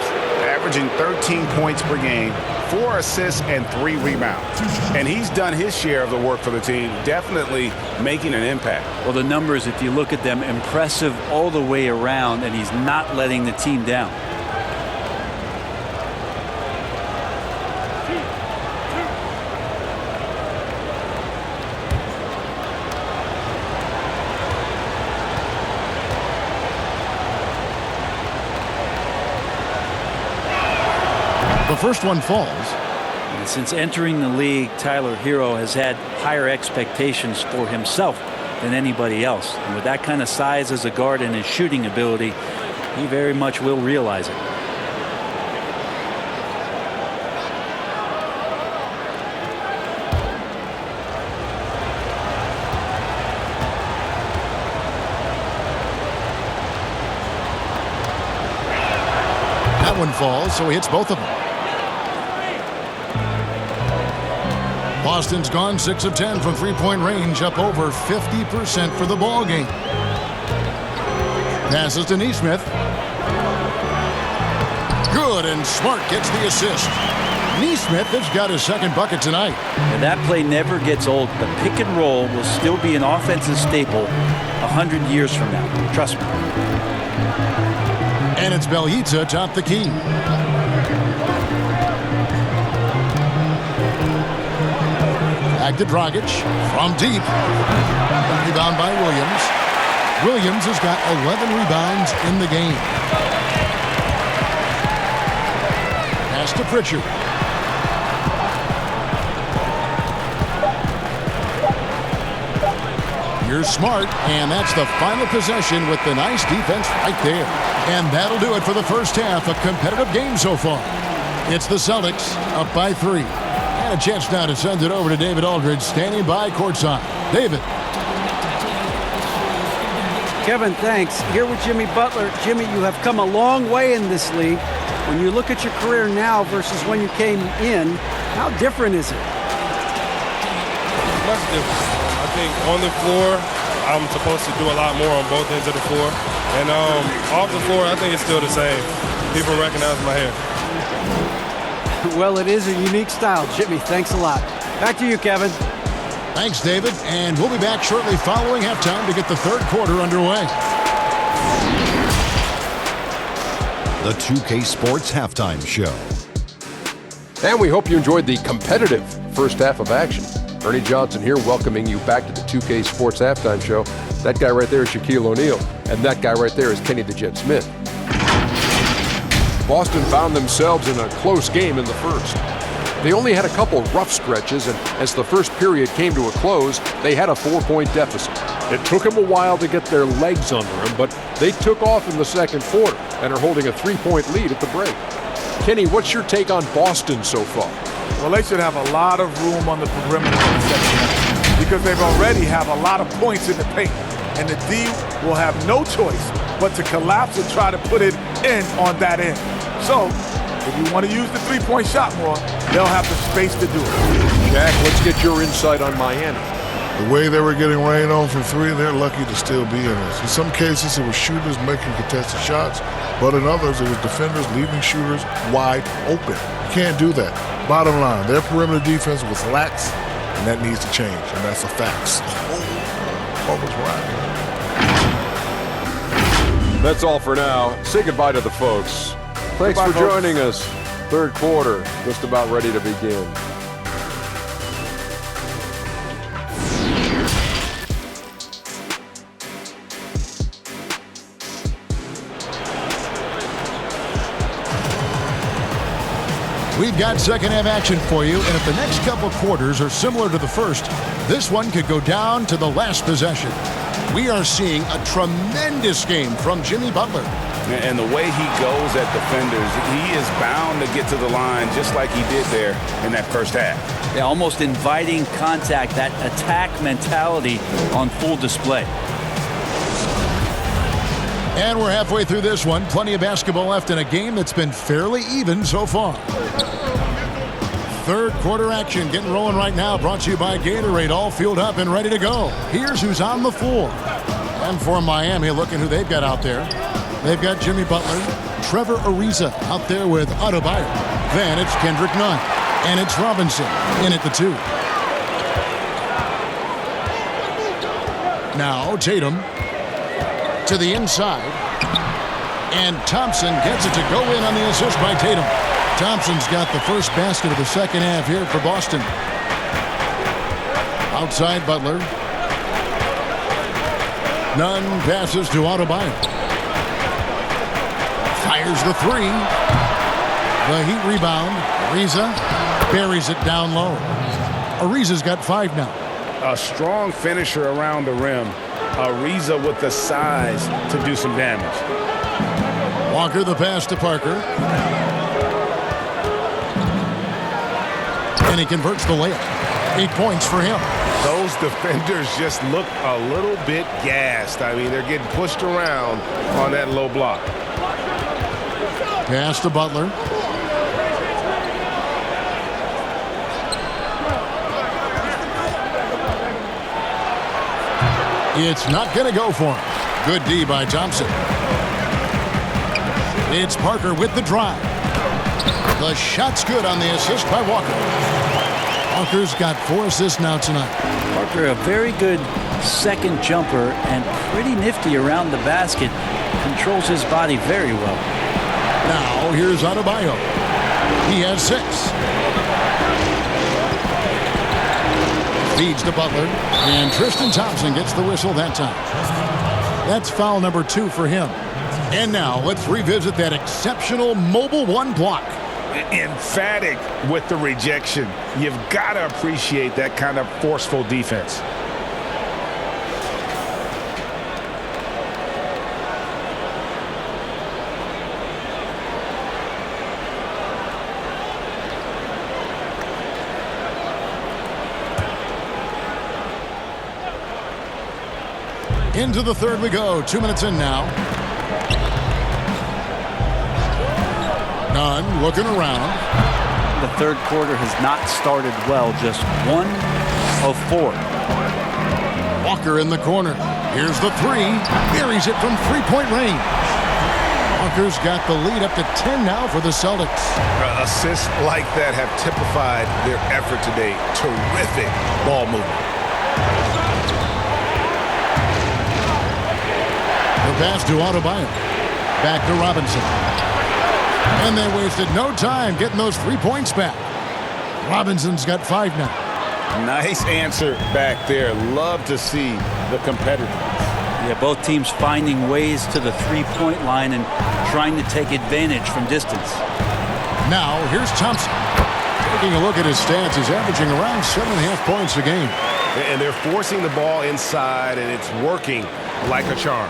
averaging 13 points per game, 4 assists, and 3 rebounds. And he's done his share of the work for the team, definitely making an impact. Well, the numbers, if you look at them, impressive all the way around, and he's not letting the team down. The first one falls. And since entering the league, Tyler Hero has had higher expectations for himself than anybody else. And with that kind of size as a guard and his shooting ability, he very much will realize it. That one falls, so he hits both of them. Boston's gone 6 of 10 from three-point range, up over 50% for the ball game. Passes to Nesmith. Good, and Smart gets the assist. Neesmith has got his second bucket tonight. And that play never gets old. The pick and roll will still be an offensive staple 100 years from now. Trust me. And it's Belhita atop the key. Back to Dragic from deep. Rebound by Williams. Williams has got 11 rebounds in the game. Pass to Pritchard. Here's Smart, and that's the final possession with the nice defense right there. And that'll do it for the first half. A competitive game so far. It's the Celtics up by 3. And a chance now to send it over to David Aldridge, standing by courtside. David. Kevin, thanks. Here with Jimmy Butler. Jimmy, you have come a long way in this league. When you look at your career now versus when you came in, how different is it? Much different. I think on the floor, I'm supposed to do a lot more on both ends of the floor. And off the floor, I think it's still the same. People recognize my hair. Well, it is a unique style, Jimmy. Thanks a lot. Back to you, Kevin. Thanks, David. And we'll be back shortly following halftime to get the third quarter underway. The 2K Sports Halftime Show. And we hope you enjoyed the competitive first half of action. Ernie Johnson here, welcoming you back to the 2K Sports Halftime Show. That guy right there is Shaquille O'Neal, and that guy right there is Kenny the Jet Smith. Boston found themselves in a close game in the first. They only had a couple rough stretches, and as the first period came to a close, they had a 4-point deficit. It took them a while to get their legs under them, but they took off in the second quarter and are holding a 3-point lead at the break. Kenny, what's your take on Boston so far? Well, they should have a lot of room on the perimeter in the second half because they've already have a lot of points in the paint, and the D will have no choice but to collapse and try to put it in on that end. So, if you want to use the three-point shot more, they'll have the space to do it. Jack, let's get your insight on Miami. The way they were getting rained on from 3, they're lucky to still be in this. In some cases, it was shooters making contested shots, but in others, it was defenders leaving shooters wide open. You can't do that. Bottom line, their perimeter defense was lax, and that needs to change, and that's a fact. What was right? That's all for now. Say goodbye to the folks. Thanks for joining us. Third quarter, just about ready to begin. We've got second half action for you, and if the next couple quarters are similar to the first, this one could go down to the last possession. We are seeing a tremendous game from Jimmy Butler. And the way he goes at defenders, he is bound to get to the line just like he did there in that first half. Yeah, almost inviting contact, that attack mentality on full display. And we're halfway through this one. Plenty of basketball left in a game that's been fairly even so far. Third quarter action getting rolling right now. Brought to you by Gatorade. All fueled up and ready to go. Here's who's on the floor. And for Miami, looking who they've got out there. They've got Jimmy Butler, Trevor Ariza out there with Adebayo. Then it's Kendrick Nunn. And it's Robinson in at the 2. Now Tatum to the inside. And Thompson gets it to go in on the assist by Tatum. Thompson's got the first basket of the second half here for Boston. Outside Butler. Nunn passes to Adebayo. Fires the 3. The Heat rebound. Ariza buries it down low. Ariza's got 5 now. A strong finisher around the rim. Ariza with the size to do some damage. Walker the pass to Parker. And he converts the layup. 8 points for him. Those defenders just look a little bit gassed. I mean, they're getting pushed around on that low block. Pass to Butler. It's not going to go for him. Good D by Thompson. It's Parker with the drive. The shot's good on the assist by Walker. Walker's got 4 assists now tonight. Walker, a very good second jumper and pretty nifty around the basket. Controls his body very well. Now here's Adebayo. He has 6. Feeds to Butler. And Tristan Thompson gets the whistle that time. That's foul number 2 for him. And now let's revisit that exceptional mobile 1 block. Emphatic with the rejection. You've got to appreciate that kind of forceful defense. Into the third we go. 2 minutes in now. Nunn looking around. The third quarter has not started well. Just 1 of 4. Walker in the corner. Here's the 3. Buries it from 3-point range. Walker's got the lead up to 10 now for the Celtics. Assists like that have typified their effort today. Terrific ball movement. The pass to Adebayo. Back to Robinson. And they wasted no time getting those 3 points back. Robinson's got 5 now. Nice answer back there. Love to see the competitiveness. Yeah, both teams finding ways to the 3-point line and trying to take advantage from distance. Now, here's Thompson. Taking a look at his stats, he's averaging around 7.5 points a game. And they're forcing the ball inside, and it's working like a charm.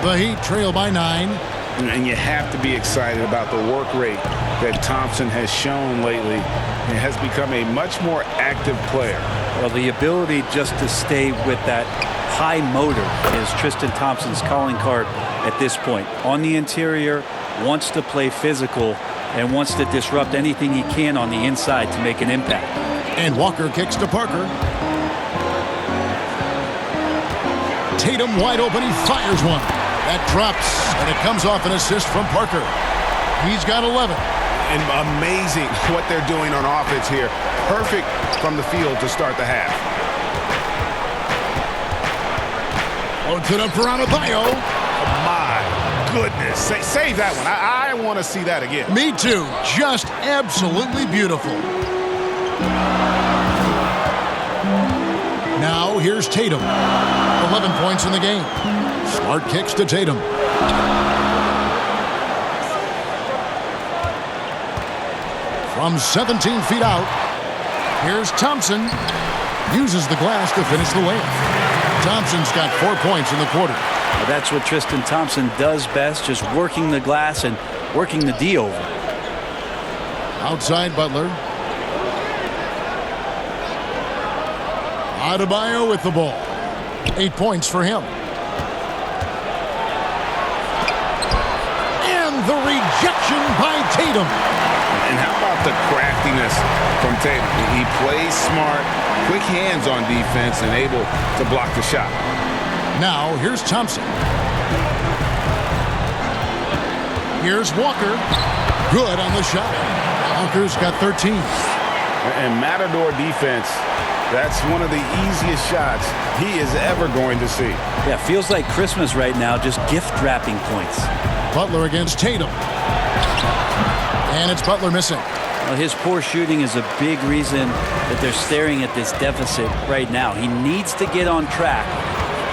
The Heat trail by 9. And you have to be excited about the work rate that Thompson has shown lately. He has become a much more active player. Well, the ability just to stay with that high motor is Tristan Thompson's calling card at this point. On the interior, wants to play physical and wants to disrupt anything he can on the inside to make an impact. And Walker kicks to Parker. Tatum wide open. He fires one. That drops, and it comes off an assist from Parker. He's got 11. And amazing what they're doing on offense here. Perfect from the field to start the half. Loads it up for Adebayo. My goodness. Save that one. I want to see that again. Me too. Just absolutely beautiful. Now here's Tatum. 11 points in the game. Smart kicks to Tatum. From 17 feet out, here's Thompson. Uses the glass to finish the layup. Thompson's got 4 points in the quarter. Well, that's what Tristan Thompson does best, just working the glass and working the D over. Outside Butler. Adebayo with the ball. 8 points for him. And the rejection by Tatum. And how about the craftiness from Tatum? He plays smart, quick hands on defense, and able to block the shot. Now here's Thompson. Here's Walker. Good on the shot. Walker's got 13. And Matador defense, that's one of the easiest shots he is ever going to see. Yeah, feels like Christmas right now, just gift wrapping points. Butler against Tatum. And it's Butler missing. Well, his poor shooting is a big reason that they're staring at this deficit right now. He needs to get on track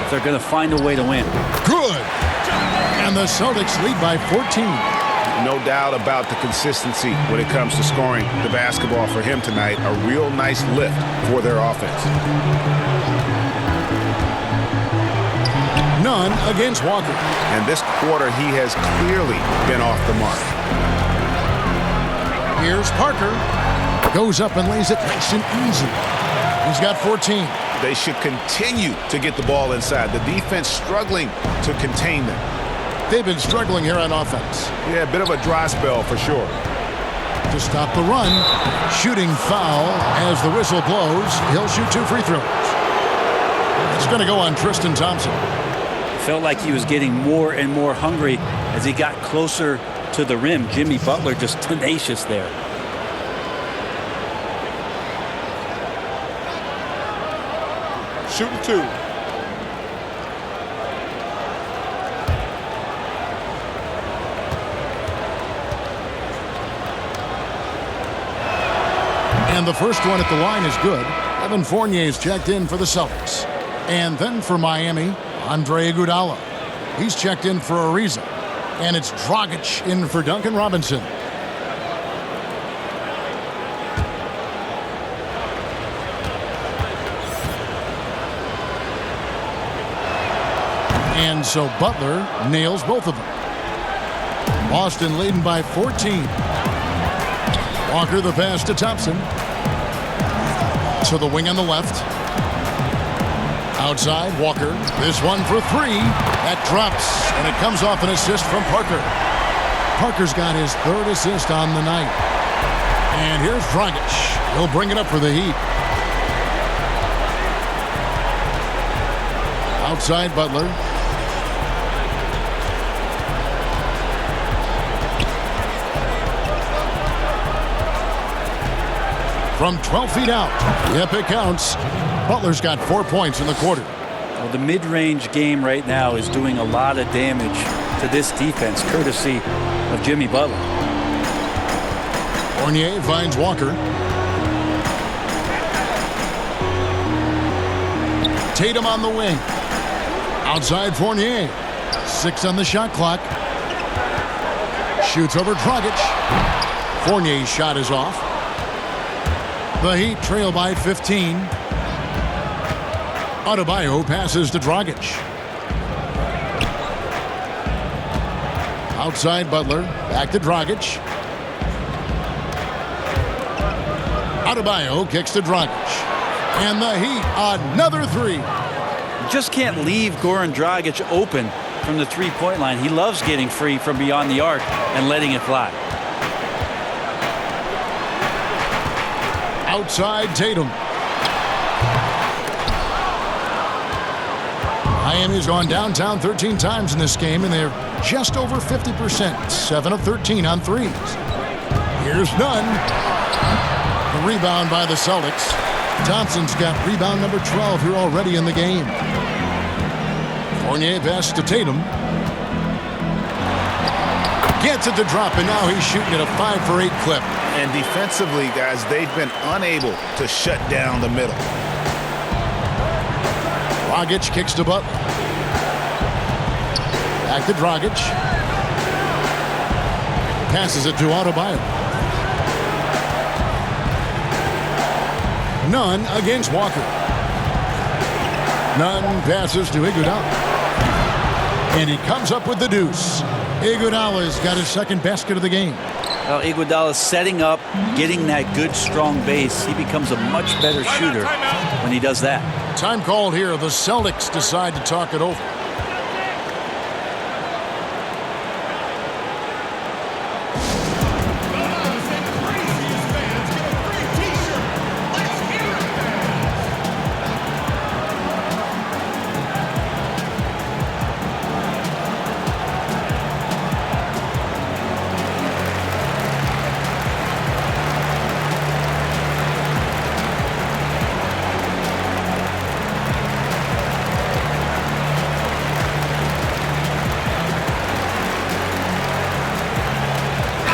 if they're going to find a way to win. Good. And the Celtics lead by 14. No doubt about the consistency when it comes to scoring the basketball for him tonight. A real nice lift for their offense. Nunn against Walker. And this quarter, he has clearly been off the mark. Here's Parker. Goes up and lays it nice and easy. He's got 14. They should continue to get the ball inside. The defense struggling to contain them. They've been struggling here on offense. Yeah, a bit of a dry spell for sure. To stop the run, shooting foul as the whistle blows. He'll shoot 2 free throws. It's going to go on Tristan Thompson. Felt like he was getting more and more hungry as he got closer to the rim. Jimmy Butler just tenacious there. Shooting 2. And the first one at the line is good. Evan Fournier's checked in for the Celtics. And then for Miami, Andre Iguodala. He's checked in for Ariza. And it's Dragic in for Duncan Robinson. And so Butler nails both of them. Boston leading by 14. Walker the pass to Thompson. To the wing on the left. Outside, Walker. This one for 3. That drops, and it comes off an assist from Parker. Parker's got his 3rd assist on the night. And here's Dragic. He'll bring it up for the Heat. Outside, Butler. From 12 feet out. Yep, it counts. Butler's got 4 points in the quarter. Well, the mid-range game right now is doing a lot of damage to this defense, courtesy of Jimmy Butler. Fournier finds Walker. Tatum on the wing. Outside Fournier. 6 on the shot clock. Shoots over Dragic. Fournier's shot is off. The Heat trail by 15. Adebayo passes to Dragic. Outside Butler. Back to Dragic. Adebayo kicks to Dragic. And the Heat, another 3. You just can't leave Goran Dragic open from the three-point line. He loves getting free from beyond the arc and letting it fly. Outside Tatum. Miami's gone downtown 13 times in this game, and they're just over 50%. 7 of 13 on threes. Here's none. The rebound by the Celtics. Thompson's got rebound number 12 here already in the game. Fournier pass to Tatum. Gets it to drop, and now he's shooting at a 5 for 8 clip. And defensively, guys, they've been unable to shut down the middle. Dragic kicks to Butler. Back to Dragic. Passes it to Adebayo. None against Walker. None passes to Iguodala. And he comes up with the deuce. Iguodala's got his 2nd basket of the game. Well, Iguodala setting up, getting that good, strong base. He becomes a much better shooter when he does that. Time called here. The Celtics decide to talk it over.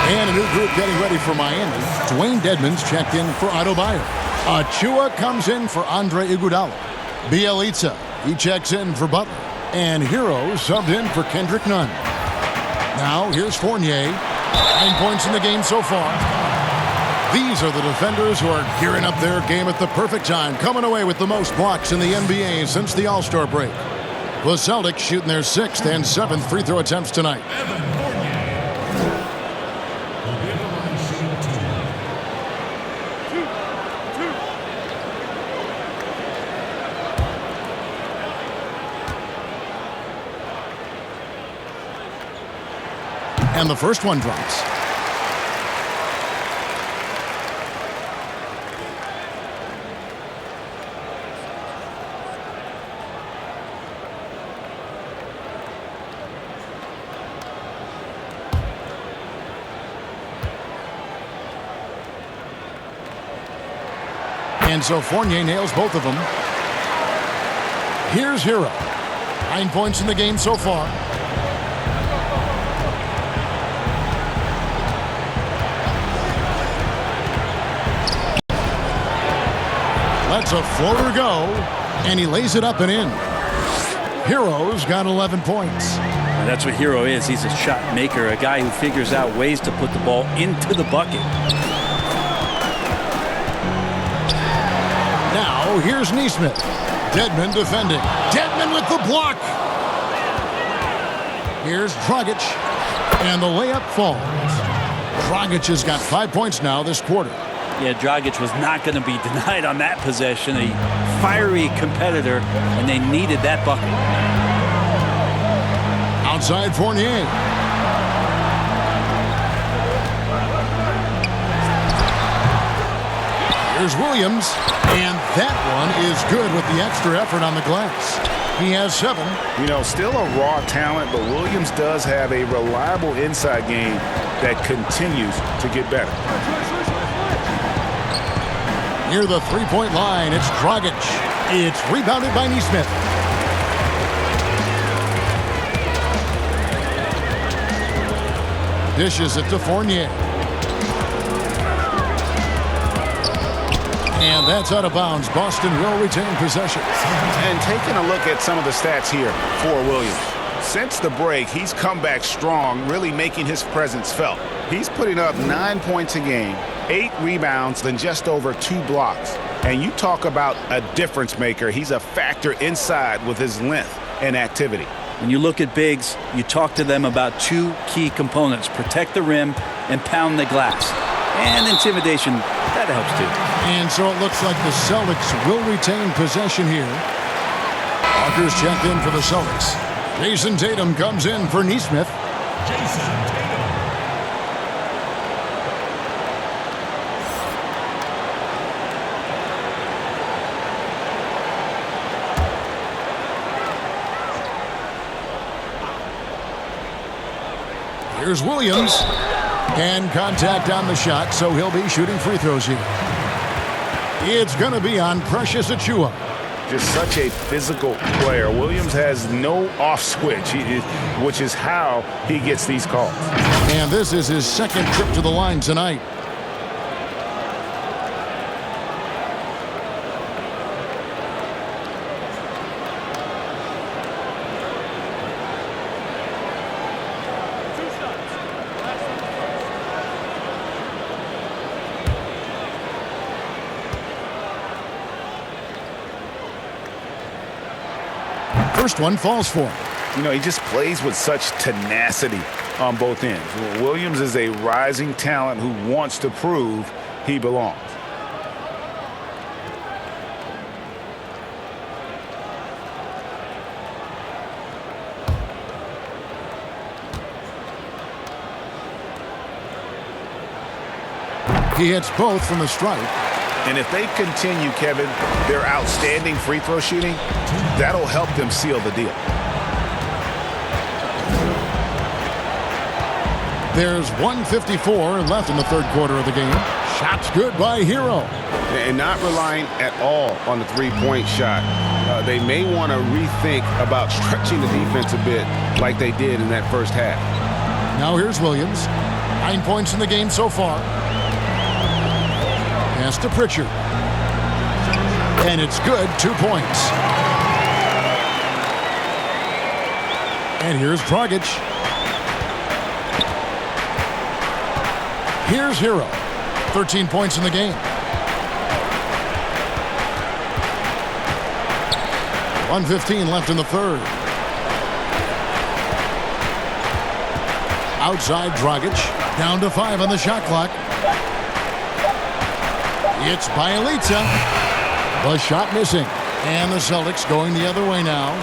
And a new group getting ready for Miami. Dwayne Dedmon's checked in for Adebayo. Achua comes in for Andre Iguodala. Bielitsa, he checks in for Butler. And Hero subbed in for Kendrick Nunn. Now here's Fournier. 9 points in the game so far. These are the defenders who are gearing up their game at the perfect time, coming away with the most blocks in the NBA since the All-Star break. The Celtics shooting their 6th and 7th free throw attempts tonight. And the first one drops. And so Fournier nails both of them. Here's Hero. 9 points in the game so far. Lets a floater go, and he lays it up and in. Hero's got 11 points. And that's what Hero is. He's a shot maker, a guy who figures out ways to put the ball into the bucket. Now, here's Neesmith. Dedmon defending. Dedmon with the block. Here's Dragic, and the layup falls. Dragic has got 5 points now this quarter. Yeah, Dragic was not going to be denied on that possession. A fiery competitor, and they needed that bucket. Outside Fournier. Here's Williams, and that one is good with the extra effort on the glass. He has 7. You know, still a raw talent, but Williams does have a reliable inside game that continues to get better. Near the three-point line, it's Dragic. It's rebounded by Neesmith. Dishes it to Fournier. And that's out of bounds. Boston will retain possession. And taking a look at some of the stats here for Williams. Since the break, he's come back strong, really making his presence felt. He's putting up 9 points a game, 8 rebounds, then just over 2 blocks. And you talk about a difference maker. He's a factor inside with his length and activity. When you look at bigs, you talk to them about 2 key components: protect the rim and pound the glass. And intimidation, that helps too. And so it looks like the Celtics will retain possession here. Walker's checked in for the Celtics. Jason Tatum comes in for Neesmith. Here's Williams. And contact on the shot, so he'll be shooting free throws here. It's going to be on Precious Achiuwa. Just such a physical player. Williams has no off switch, which is how he gets these calls. And this is his second trip to the line tonight. First one falls for him. You know, he just plays with such tenacity on both ends. Williams is a rising talent who wants to prove he belongs. He hits both from the stripe. And if they continue, Kevin, their outstanding free throw shooting, that'll help them seal the deal. There's 1:54 left in the third quarter of the game. Shot's good by Hero. And not relying at all on the three-point shot. They may want to rethink about stretching the defense a bit like they did in that first half. Now here's Williams. 9 points in the game so far. Pass to Pritchard. And it's good, 2 points. And here's Dragic. Here's Hero. 13 points in the game. 1:15 left in the third. Outside Dragic. Down to 5 on the shot clock. It's Bielitsa. The shot missing. And the Celtics going the other way now.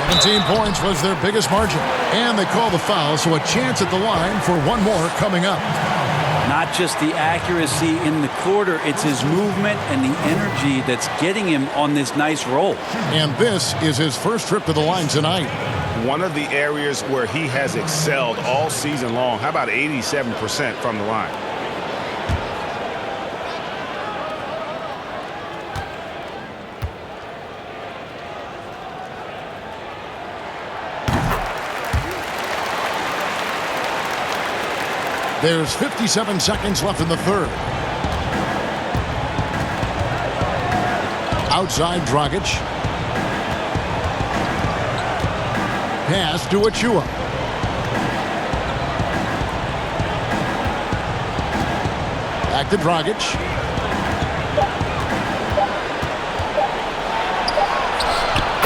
17 points was their biggest margin. And they call the foul, so a chance at the line for one more coming up. Not just the accuracy in the quarter, it's his movement and the energy that's getting him on this nice roll. And this is his first trip to the line tonight. One of the areas where he has excelled all season long. How about 87% from the line? There's 57 seconds left in the third. Outside Dragic. Pass to Achua. Back to Dragic.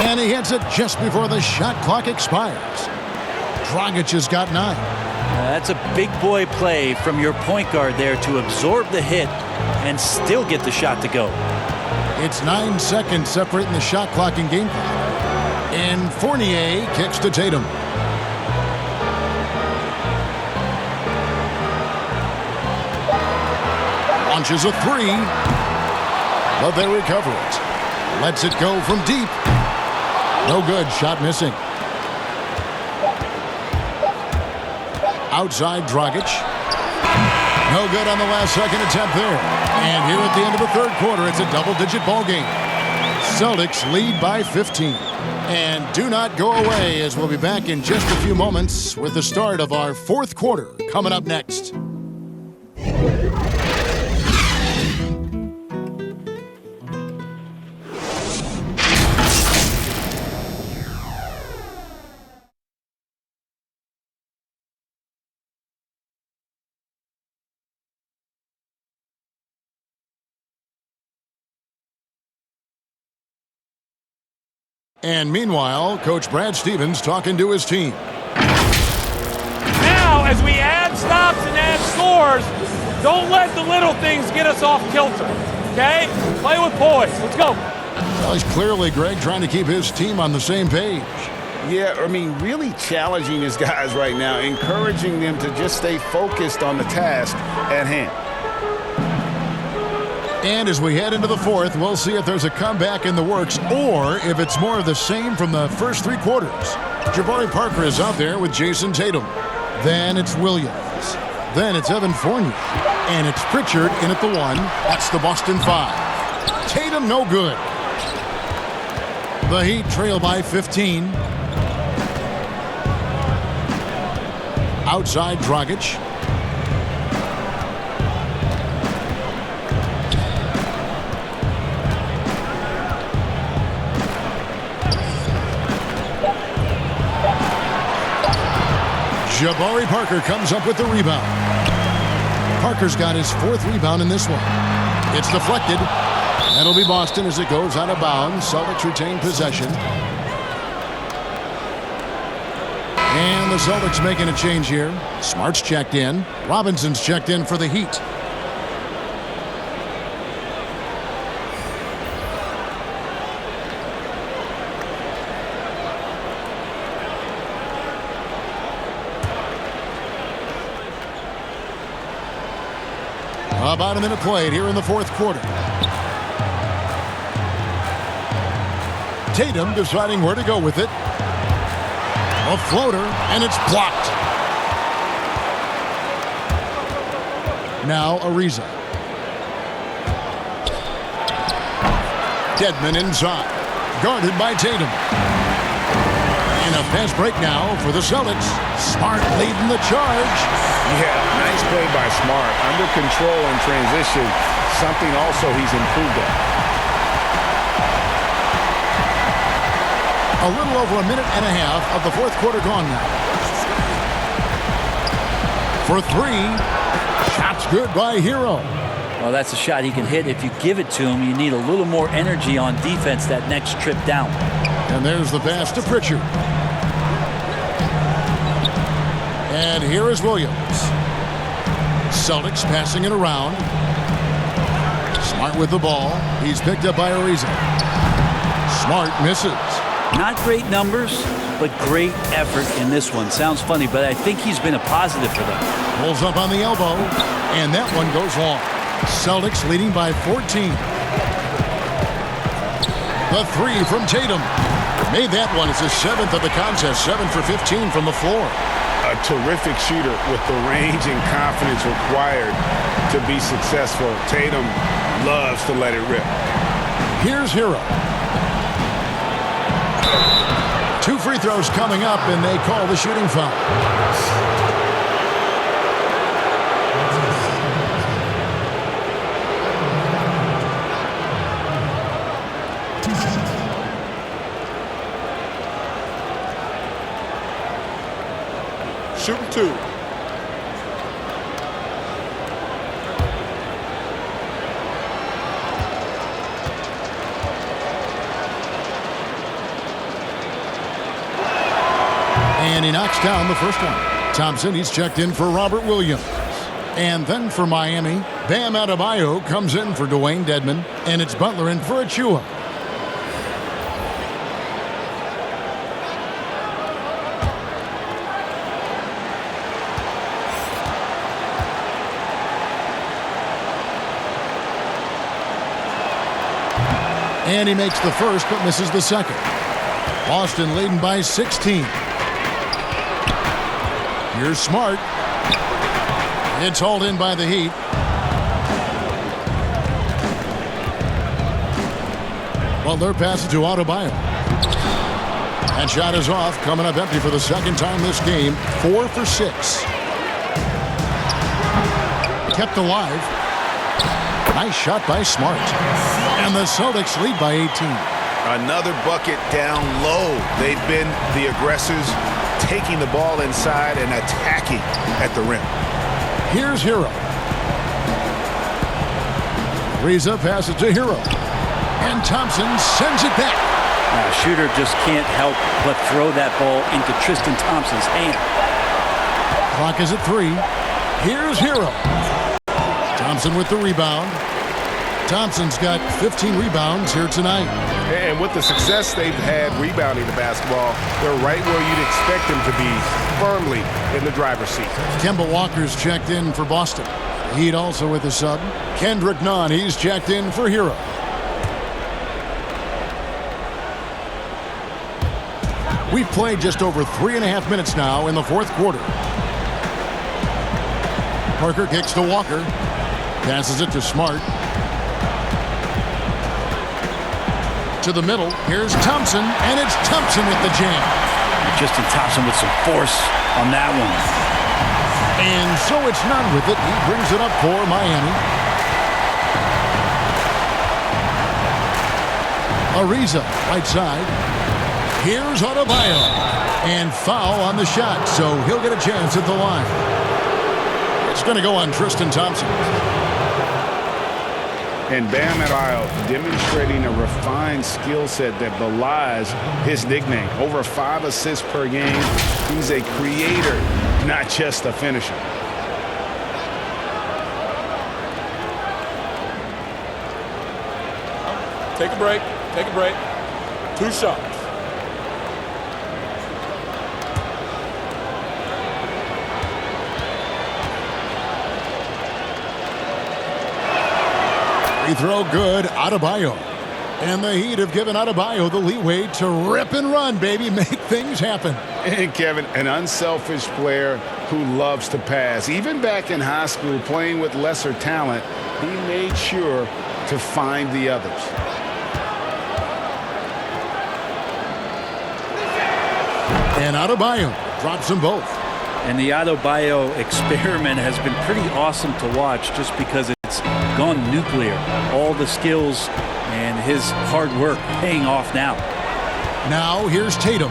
And he hits it just before the shot clock expires. Dragic has got 9. That's a big boy play from your point guard there to absorb the hit and still get the shot to go. It's 9 seconds separating the shot clock and game clock. And Fournier kicks to Tatum. Launches a 3. But they recover it. Lets it go from deep. No good. Shot missing. Outside Dragic. No good on the last second attempt there. And here at the end of the third quarter, it's a double-digit ball game. Celtics lead by 15. And do not go away, as we'll be back in just a few moments with the start of our fourth quarter coming up next. And meanwhile, Coach Brad Stevens talking to his team. Now, as we add stops and add scores, don't let the little things get us off kilter, okay? Play with poise. Let's go. Well, he's clearly, Greg, trying to keep his team on the same page. Yeah, I mean, really challenging his guys right now, encouraging them to just stay focused on the task at hand. And as we head into the fourth, we'll see if there's a comeback in the works or if it's more of the same from the first 3 quarters. Jabari Parker is out there with Jason Tatum. Then it's Williams. Then it's Evan Fournier. And it's Pritchard in at the 1. That's the Boston 5. Tatum no good. The Heat trail by 15. Outside Dragic. Jabari Parker comes up with the rebound. Parker's got his 4th rebound in this one. It's deflected. That'll be Boston as it goes out of bounds. Celtics retain possession. And the Celtics making a change here. Smart's checked in. Robinson's checked in for the Heat. About a minute played here in the fourth quarter. Tatum deciding where to go with it. A floater, and it's blocked. Now Ariza. Dedmon inside. Guarded by Tatum. And a fast break now for the Celtics. Smart leading the charge. Yeah, nice play by Smart. Under control in transition, something also he's improved at. A little over a minute and a half of the fourth quarter gone now. For 3, shots good by Hero. Well, that's a shot he can hit. If you give it to him, you need a little more energy on defense that next trip down. And there's the pass to Pritchard. And here is Williams. Celtics passing it around. Smart with the ball. He's picked up by Ariza. Smart misses. Not great numbers, but great effort in this one. Sounds funny, but I think he's been a positive for them. Pulls up on the elbow, and that one goes long. Celtics leading by 14. The 3 from Tatum. Made that one. It's his 7th of the contest. 7 for 15 from the floor. A terrific shooter with the range and confidence required to be successful. Tatum loves to let it rip. Here's Hero. 2 free throws coming up, and they call the shooting foul. Shooting 2. And he knocks down the first one. Thompson, he's checked in for Robert Williams. And then for Miami, Bam Adebayo comes in for Dwayne Dedmon. And it's Butler in for Achua. And he makes the first, but misses the second. Boston leading by 16. Here's Smart. It's hauled in by the Heat. Butler passes to Adebayo. And shot is off, coming up empty for the second time this game. 4 for 6. Kept alive. Nice shot by Smart. And the Celtics lead by 18. Another bucket down low. They've been the aggressors, taking the ball inside and attacking at the rim. Here's Hero. Ariza passes to Hero. And Thompson sends it back. Shooter just can't help but throw that ball into Tristan Thompson's hand. Clock is at 3. Here's Hero. Thompson with the rebound. Thompson's got 15 rebounds here tonight. And with the success they've had rebounding the basketball, they're right where you'd expect them to be, firmly in the driver's seat. Kemba Walker's checked in for Boston. Heat also with a sub. Kendrick Nunn, he's checked in for Hero. We've played just over 3.5 minutes now in the fourth quarter. Parker kicks to Walker. Passes it to Smart. To the middle. Here's Thompson, and it's Thompson with the jam. Tristan Thompson with some force on that one. And so it's Nunn with it. He brings it up for Miami. Ariza, right side. Here's Adebayo. And foul on the shot, so he'll get a chance at the line. It's going to go on Tristan Thompson. And Bam Adebayo demonstrating a refined skill set that belies his nickname. Over 5 assists per game. He's a creator, not just a finisher. Take a break. Take a break. 2 shots. Free throw good, Adebayo. And the Heat have given Adebayo the leeway to rip and run, baby. Make things happen. And Kevin, an unselfish player who loves to pass. Even back in high school, playing with lesser talent, he made sure to find the others. And Adebayo drops them both. And the Adebayo experiment has been pretty awesome to watch just because it's gone nuclear. All the skills and his hard work paying off now. Now here's Tatum.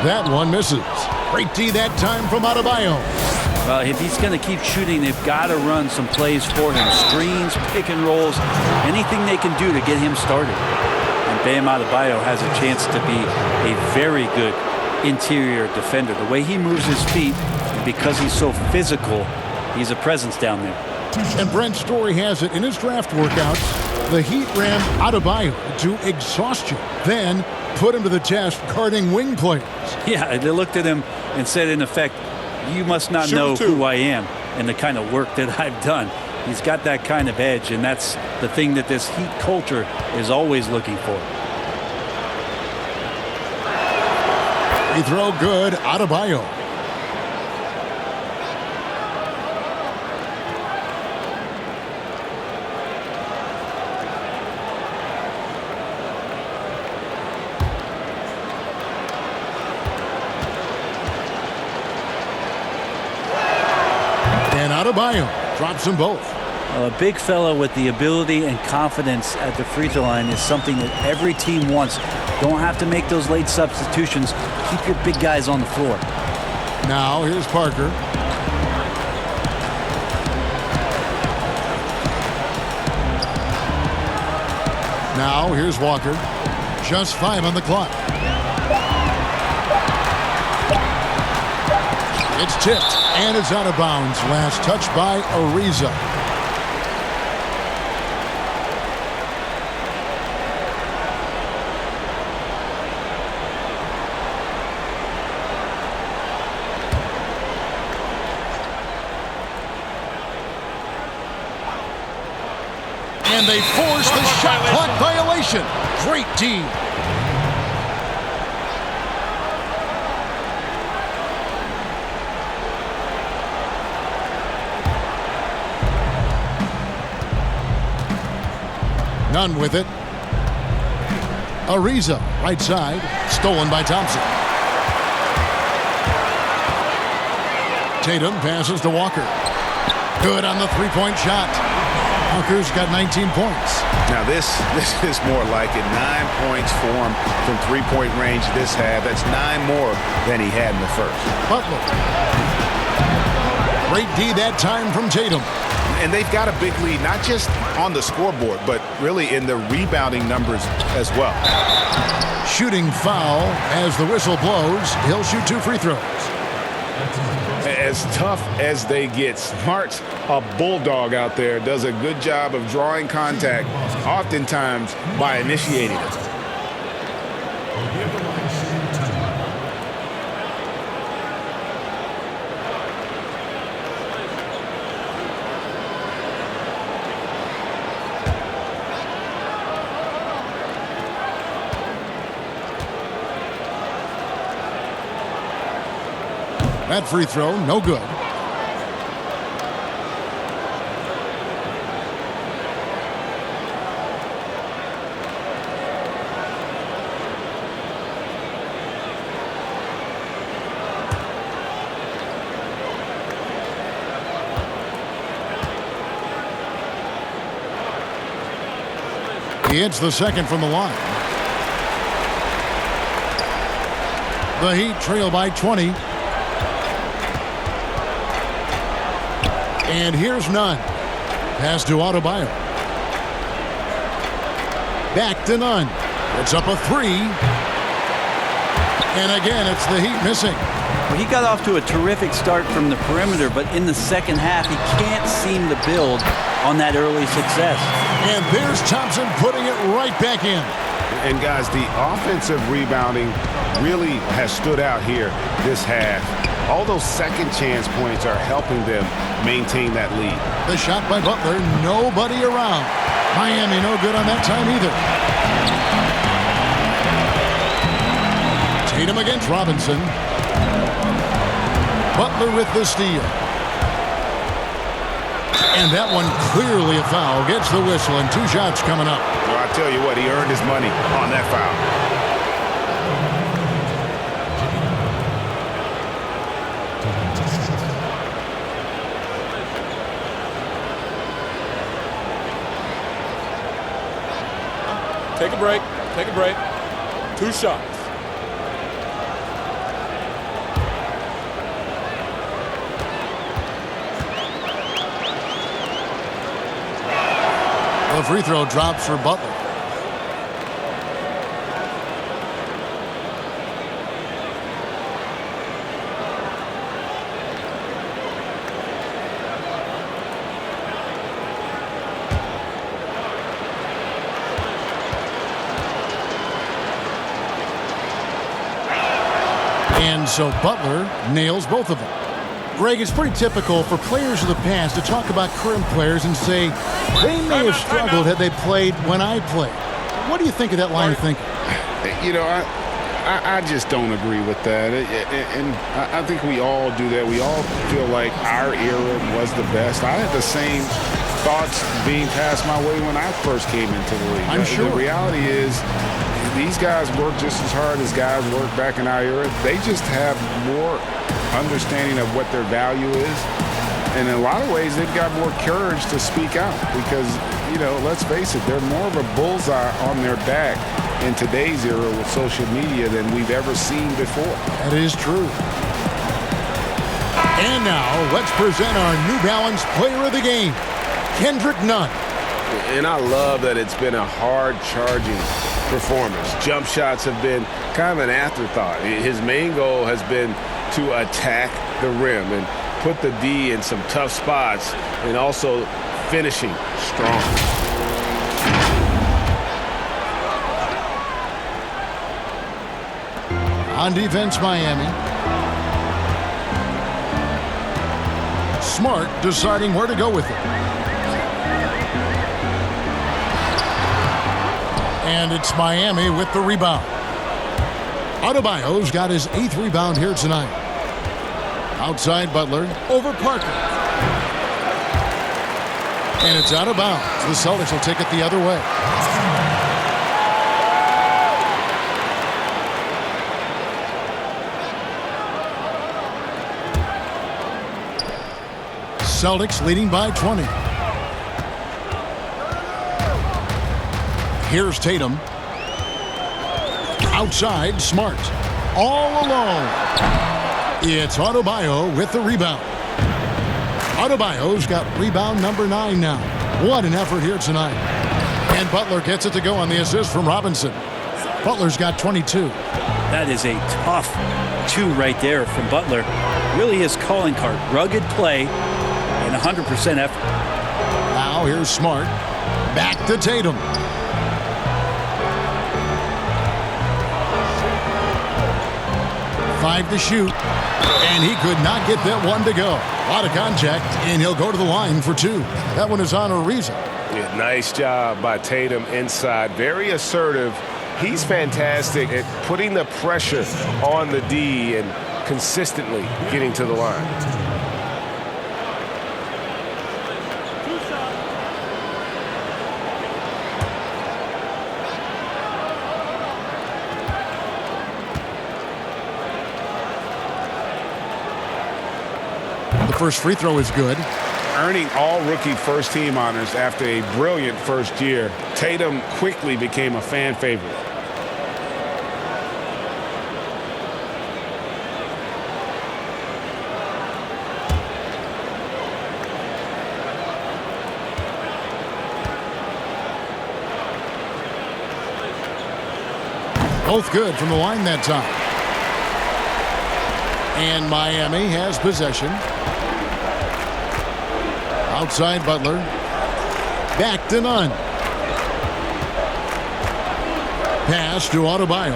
That one misses. Great D that time from Adebayo. Well, if he's going to keep shooting, they've got to run some plays for him. Screens, pick and rolls, anything they can do to get him started. And Bam Adebayo has a chance to be a very good interior defender. The way he moves his feet, and because he's so physical, he's a presence down there. And Brent Story has it in his draft workouts. The Heat ran Adebayo to exhaustion, then put him to the test guarding wing players. Yeah, they looked at him and said, in effect, you must not know who I am and the kind of work that I've done. He's got that kind of edge, and that's the thing that this Heat culture is always looking for. Free throw good, Adebayo. And Adebayo drops them both. A big fella with the ability and confidence at the free throw line is something that every team wants. Don't have to make those late substitutions. Keep your big guys on the floor. Now here's Parker. Now here's Walker. Just 5 on the clock. It's tipped, and it's out of bounds. Last touch by Ariza. And they force the shot clock violation. Great D. None with it. Ariza, right side, stolen by Thompson. Tatum passes to Walker. Good on the three-point shot. Walker's got 19 points. Now this is more like it. 9 points for him from three-point range this half. That's 9 more than he had in the first. Butler. Great D that time from Tatum. And they've got a big lead, not just on the scoreboard, but really in the rebounding numbers as well. Shooting foul as the whistle blows. He'll shoot 2 free throws. As tough as they get, Smart's a bulldog out there, does a good job of drawing contact, oftentimes by initiating it. That free throw, no good. He hits the second from the line. The Heat trail by 20. And here's Nunn. Pass to Adebayo. Back to Nunn. It's up a 3. And again, it's the Heat missing. Well, he got off to a terrific start from the perimeter, but in the second half, he can't seem to build on that early success. And there's Thompson putting it right back in. And guys, the offensive rebounding really has stood out here this half. All those second chance points are helping them maintain that lead. The shot by Butler, nobody around. Miami no good on that time either. Tatum against Robinson. Butler with the steal. And that one clearly a foul. Gets the whistle and 2 shots coming up. Well, I tell you what, he earned his money on that foul. Take a break. Take a break. 2 shots. The free throw drops for Butler. And so Butler nails both of them. Greg, it's pretty typical for players of the past to talk about current players and say they may have struggled had they played when I played. What do you think of that line of thinking? You know, I just don't agree with that. And I think we all do that. We all feel like our era was the best. I had the same thoughts being passed my way when I first came into the league. I'm sure. The reality is these guys work just as hard as guys worked back in our era. They just have more understanding of what their value is. And in a lot of ways, they've got more courage to speak out because, let's face it, they're more of a bullseye on their back in today's era with social media than we've ever seen before. That is true. And now, let's present our New Balance Player of the Game, Kendrick Nunn. And I love that it's been a hard-charging performance. Jump shots have been kind of an afterthought. His main goal has been to attack the rim and put the D in some tough spots and also finishing strong. On defense, Miami. Smart deciding where to go with it. And it's Miami with the rebound. Adebayo's got his 8th rebound here tonight. Outside Butler, over Parker. And it's out of bounds. The Celtics will take it the other way. Celtics leading by 20. Here's Tatum. Outside, Smart. All alone. It's Adebayo with the rebound. Adebayo's got rebound number 9 now. What an effort here tonight. And Butler gets it to go on the assist from Robinson. Butler's got 22. That is a tough 2 right there from Butler. Really his calling card. Rugged play and 100% effort. Now here's Smart. Back to Tatum. Five to shoot, and he could not get that one to go. A lot of contact, and he'll go to the line for 2. That one is on Ariza. Yeah, nice job by Tatum inside. Very assertive. He's fantastic at putting the pressure on the D and consistently getting to the line. The first free throw is good. Earning all rookie first team honors after a brilliant first year, Tatum quickly became a fan favorite. Both good from the line that time. And Miami has possession. Outside Butler. Back to Nunn. Pass to Adebayo.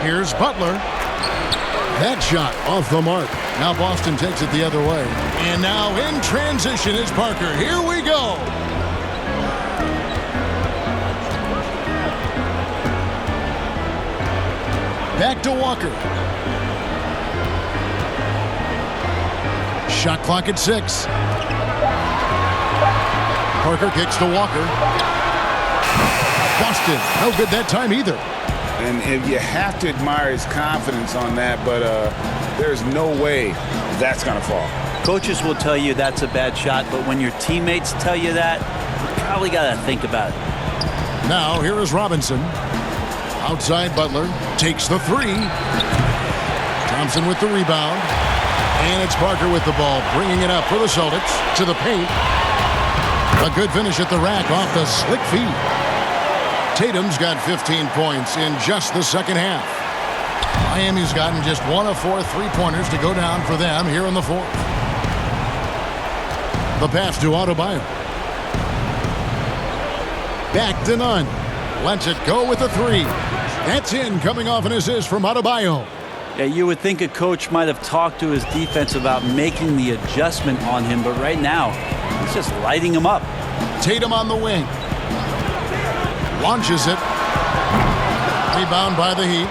Here's Butler. That shot off the mark. Now Boston takes it the other way. And now in transition is Parker. Here we go. Back to Walker. Shot clock at 6. Parker kicks to Walker. Boston, no good that time either. And you have to admire his confidence on that, but there's no way that's going to fall. Coaches will tell you that's a bad shot, but when your teammates tell you that, you probably got to think about it. Now, here is Robinson. Outside Butler, takes the 3. Thompson with the rebound. And it's Parker with the ball, bringing it up for the Celtics to the paint. A good finish at the rack off the slick feed. Tatum's got 15 points in just the second half. Miami's gotten just 1 of 4 3-pointers to go down for them here in the 4th. The pass to Adebayo. Back to Nunn. Lets it go with the 3. That's in, coming off an assist from Adebayo. Yeah, you would think a coach might have talked to his defense about making the adjustment on him, but right now, he's just lighting him up. Tatum on the wing. Launches it. Rebound by the Heat.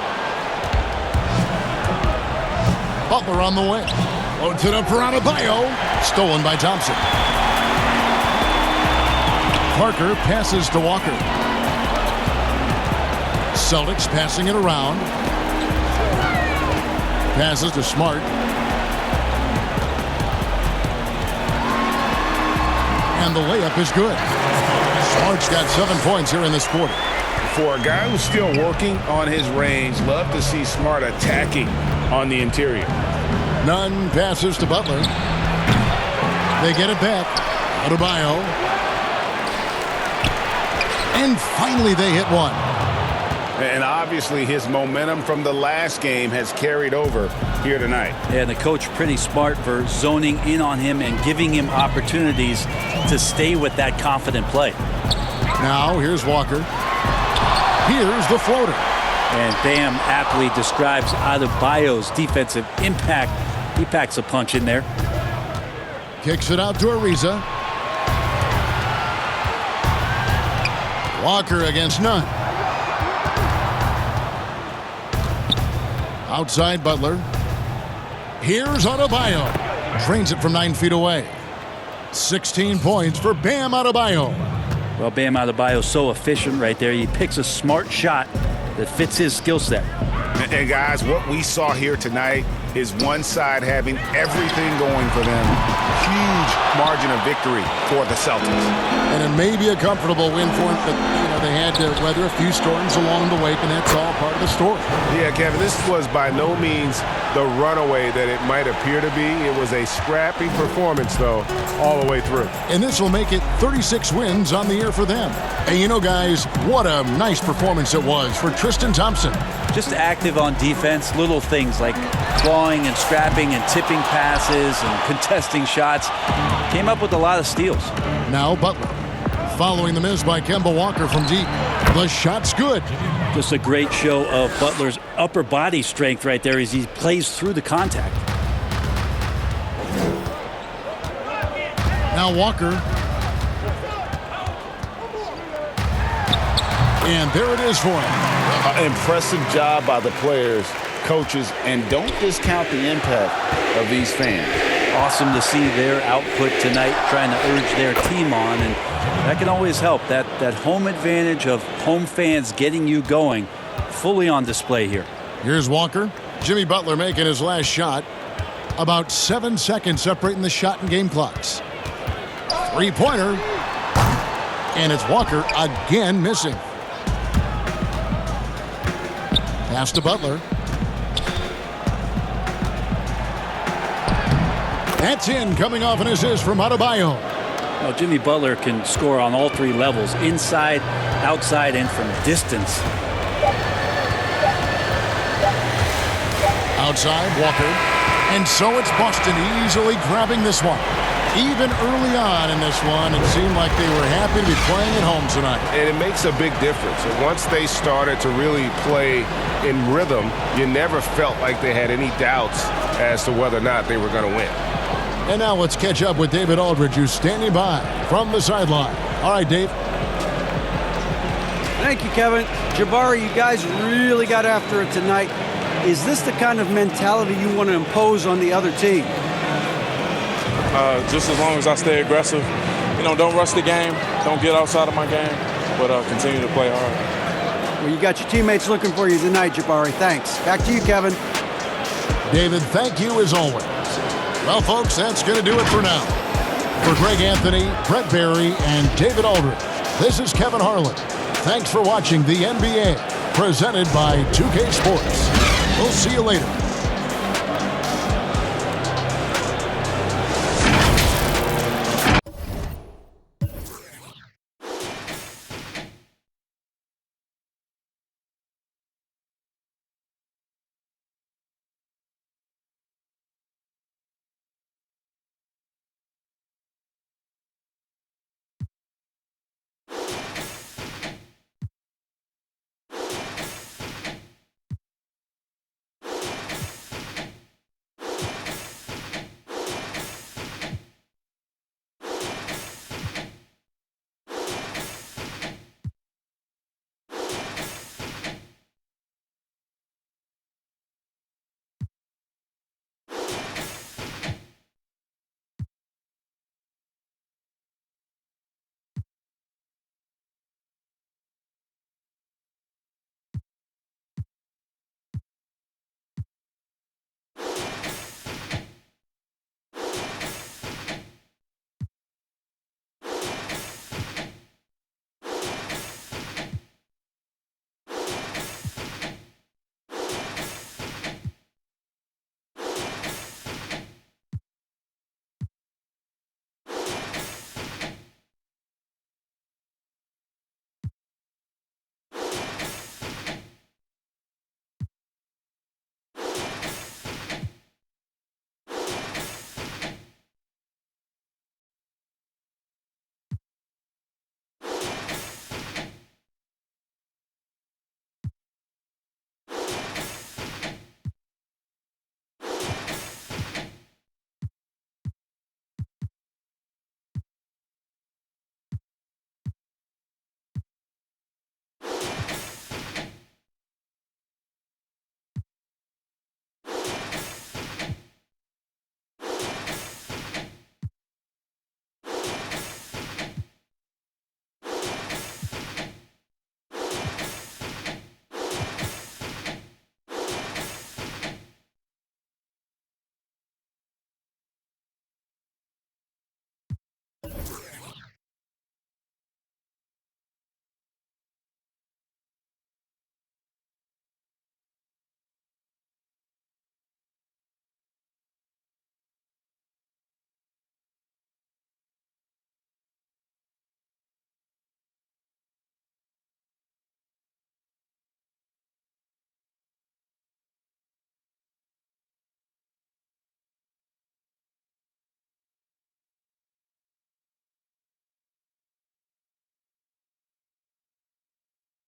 Butler on the wing. Loads it up for Adebayo. Stolen by Thompson. Parker passes to Walker. Celtics passing it around. Passes to Smart. And the layup is good. Smart's got 7 points here in this quarter. For a guy who's still working on his range, love to see Smart attacking on the interior. Nunn passes to Butler. They get it back. Adebayo. And finally they hit one. And obviously his momentum from the last game has carried over here tonight. Yeah, the coach pretty smart for zoning in on him and giving him opportunities to stay with that confident play. Now here's Walker. Here's the floater. And Bam aptly describes Adebayo's defensive impact. He packs a punch in there. Kicks it out to Ariza. Walker against Nunn. Outside Butler. Here's Adebayo. Drains it from 9 feet away. 16 points for Bam Adebayo. Well, Bam Adebayo's so efficient right there. He picks a smart shot that fits his skill set. And guys, what we saw here tonight is one side having everything going for them. Huge margin of victory for the Celtics. And it may be a comfortable win for them, but they had to weather a few storms along the way, and that's all part of the story. Yeah, Kevin, this was by no means the runaway that it might appear to be. It was a scrappy performance, though, all the way through. And this will make it 36 wins on the year for them. And you know, guys, what a nice performance it was for Tristan Thompson. Just active on defense, little things like clawing and scrapping and tipping passes and contesting shots. Came up with a lot of steals. Now Butler. Following the miss by Kemba Walker from deep. The shot's good. Just a great show of Butler's upper body strength right there as he plays through the contact. Now Walker. And there it is for him. Impressive job by the players, coaches, and don't discount the impact of these fans. Awesome to see their output tonight, trying to urge their team on, and that can always help. That home advantage of home fans getting you going, fully on display here. Here's Walker. Jimmy Butler making his last shot. About 7 seconds separating the shot and game clocks. Three-pointer. And it's Walker again missing. Pass to Butler. That's in, coming off an assist from Adebayo. Well, Jimmy Butler can score on all 3 levels, inside, outside, and from distance. Outside, Walker. And so it's Boston easily grabbing this one. Even early on in this one, it seemed like they were happy to be playing at home tonight. And it makes a big difference. And once they started to really play in rhythm, you never felt like they had any doubts as to whether or not they were going to win. And now let's catch up with David Aldridge, who's standing by from the sideline. All right, Dave. Thank you, Kevin. Jabari, you guys really got after it tonight. Is this the kind of mentality you want to impose on the other team? Just as long as I stay aggressive, don't rush the game, don't get outside of my game, but continue to play hard. Well, you got your teammates looking for you tonight, Jabari. Thanks. Back to you, Kevin. David, thank you as always. Well, folks, that's going to do it for now. For Greg Anthony, Brett Barry, and David Aldridge, this is Kevin Harlan. Thanks for watching the NBA, presented by 2K Sports. We'll see you later.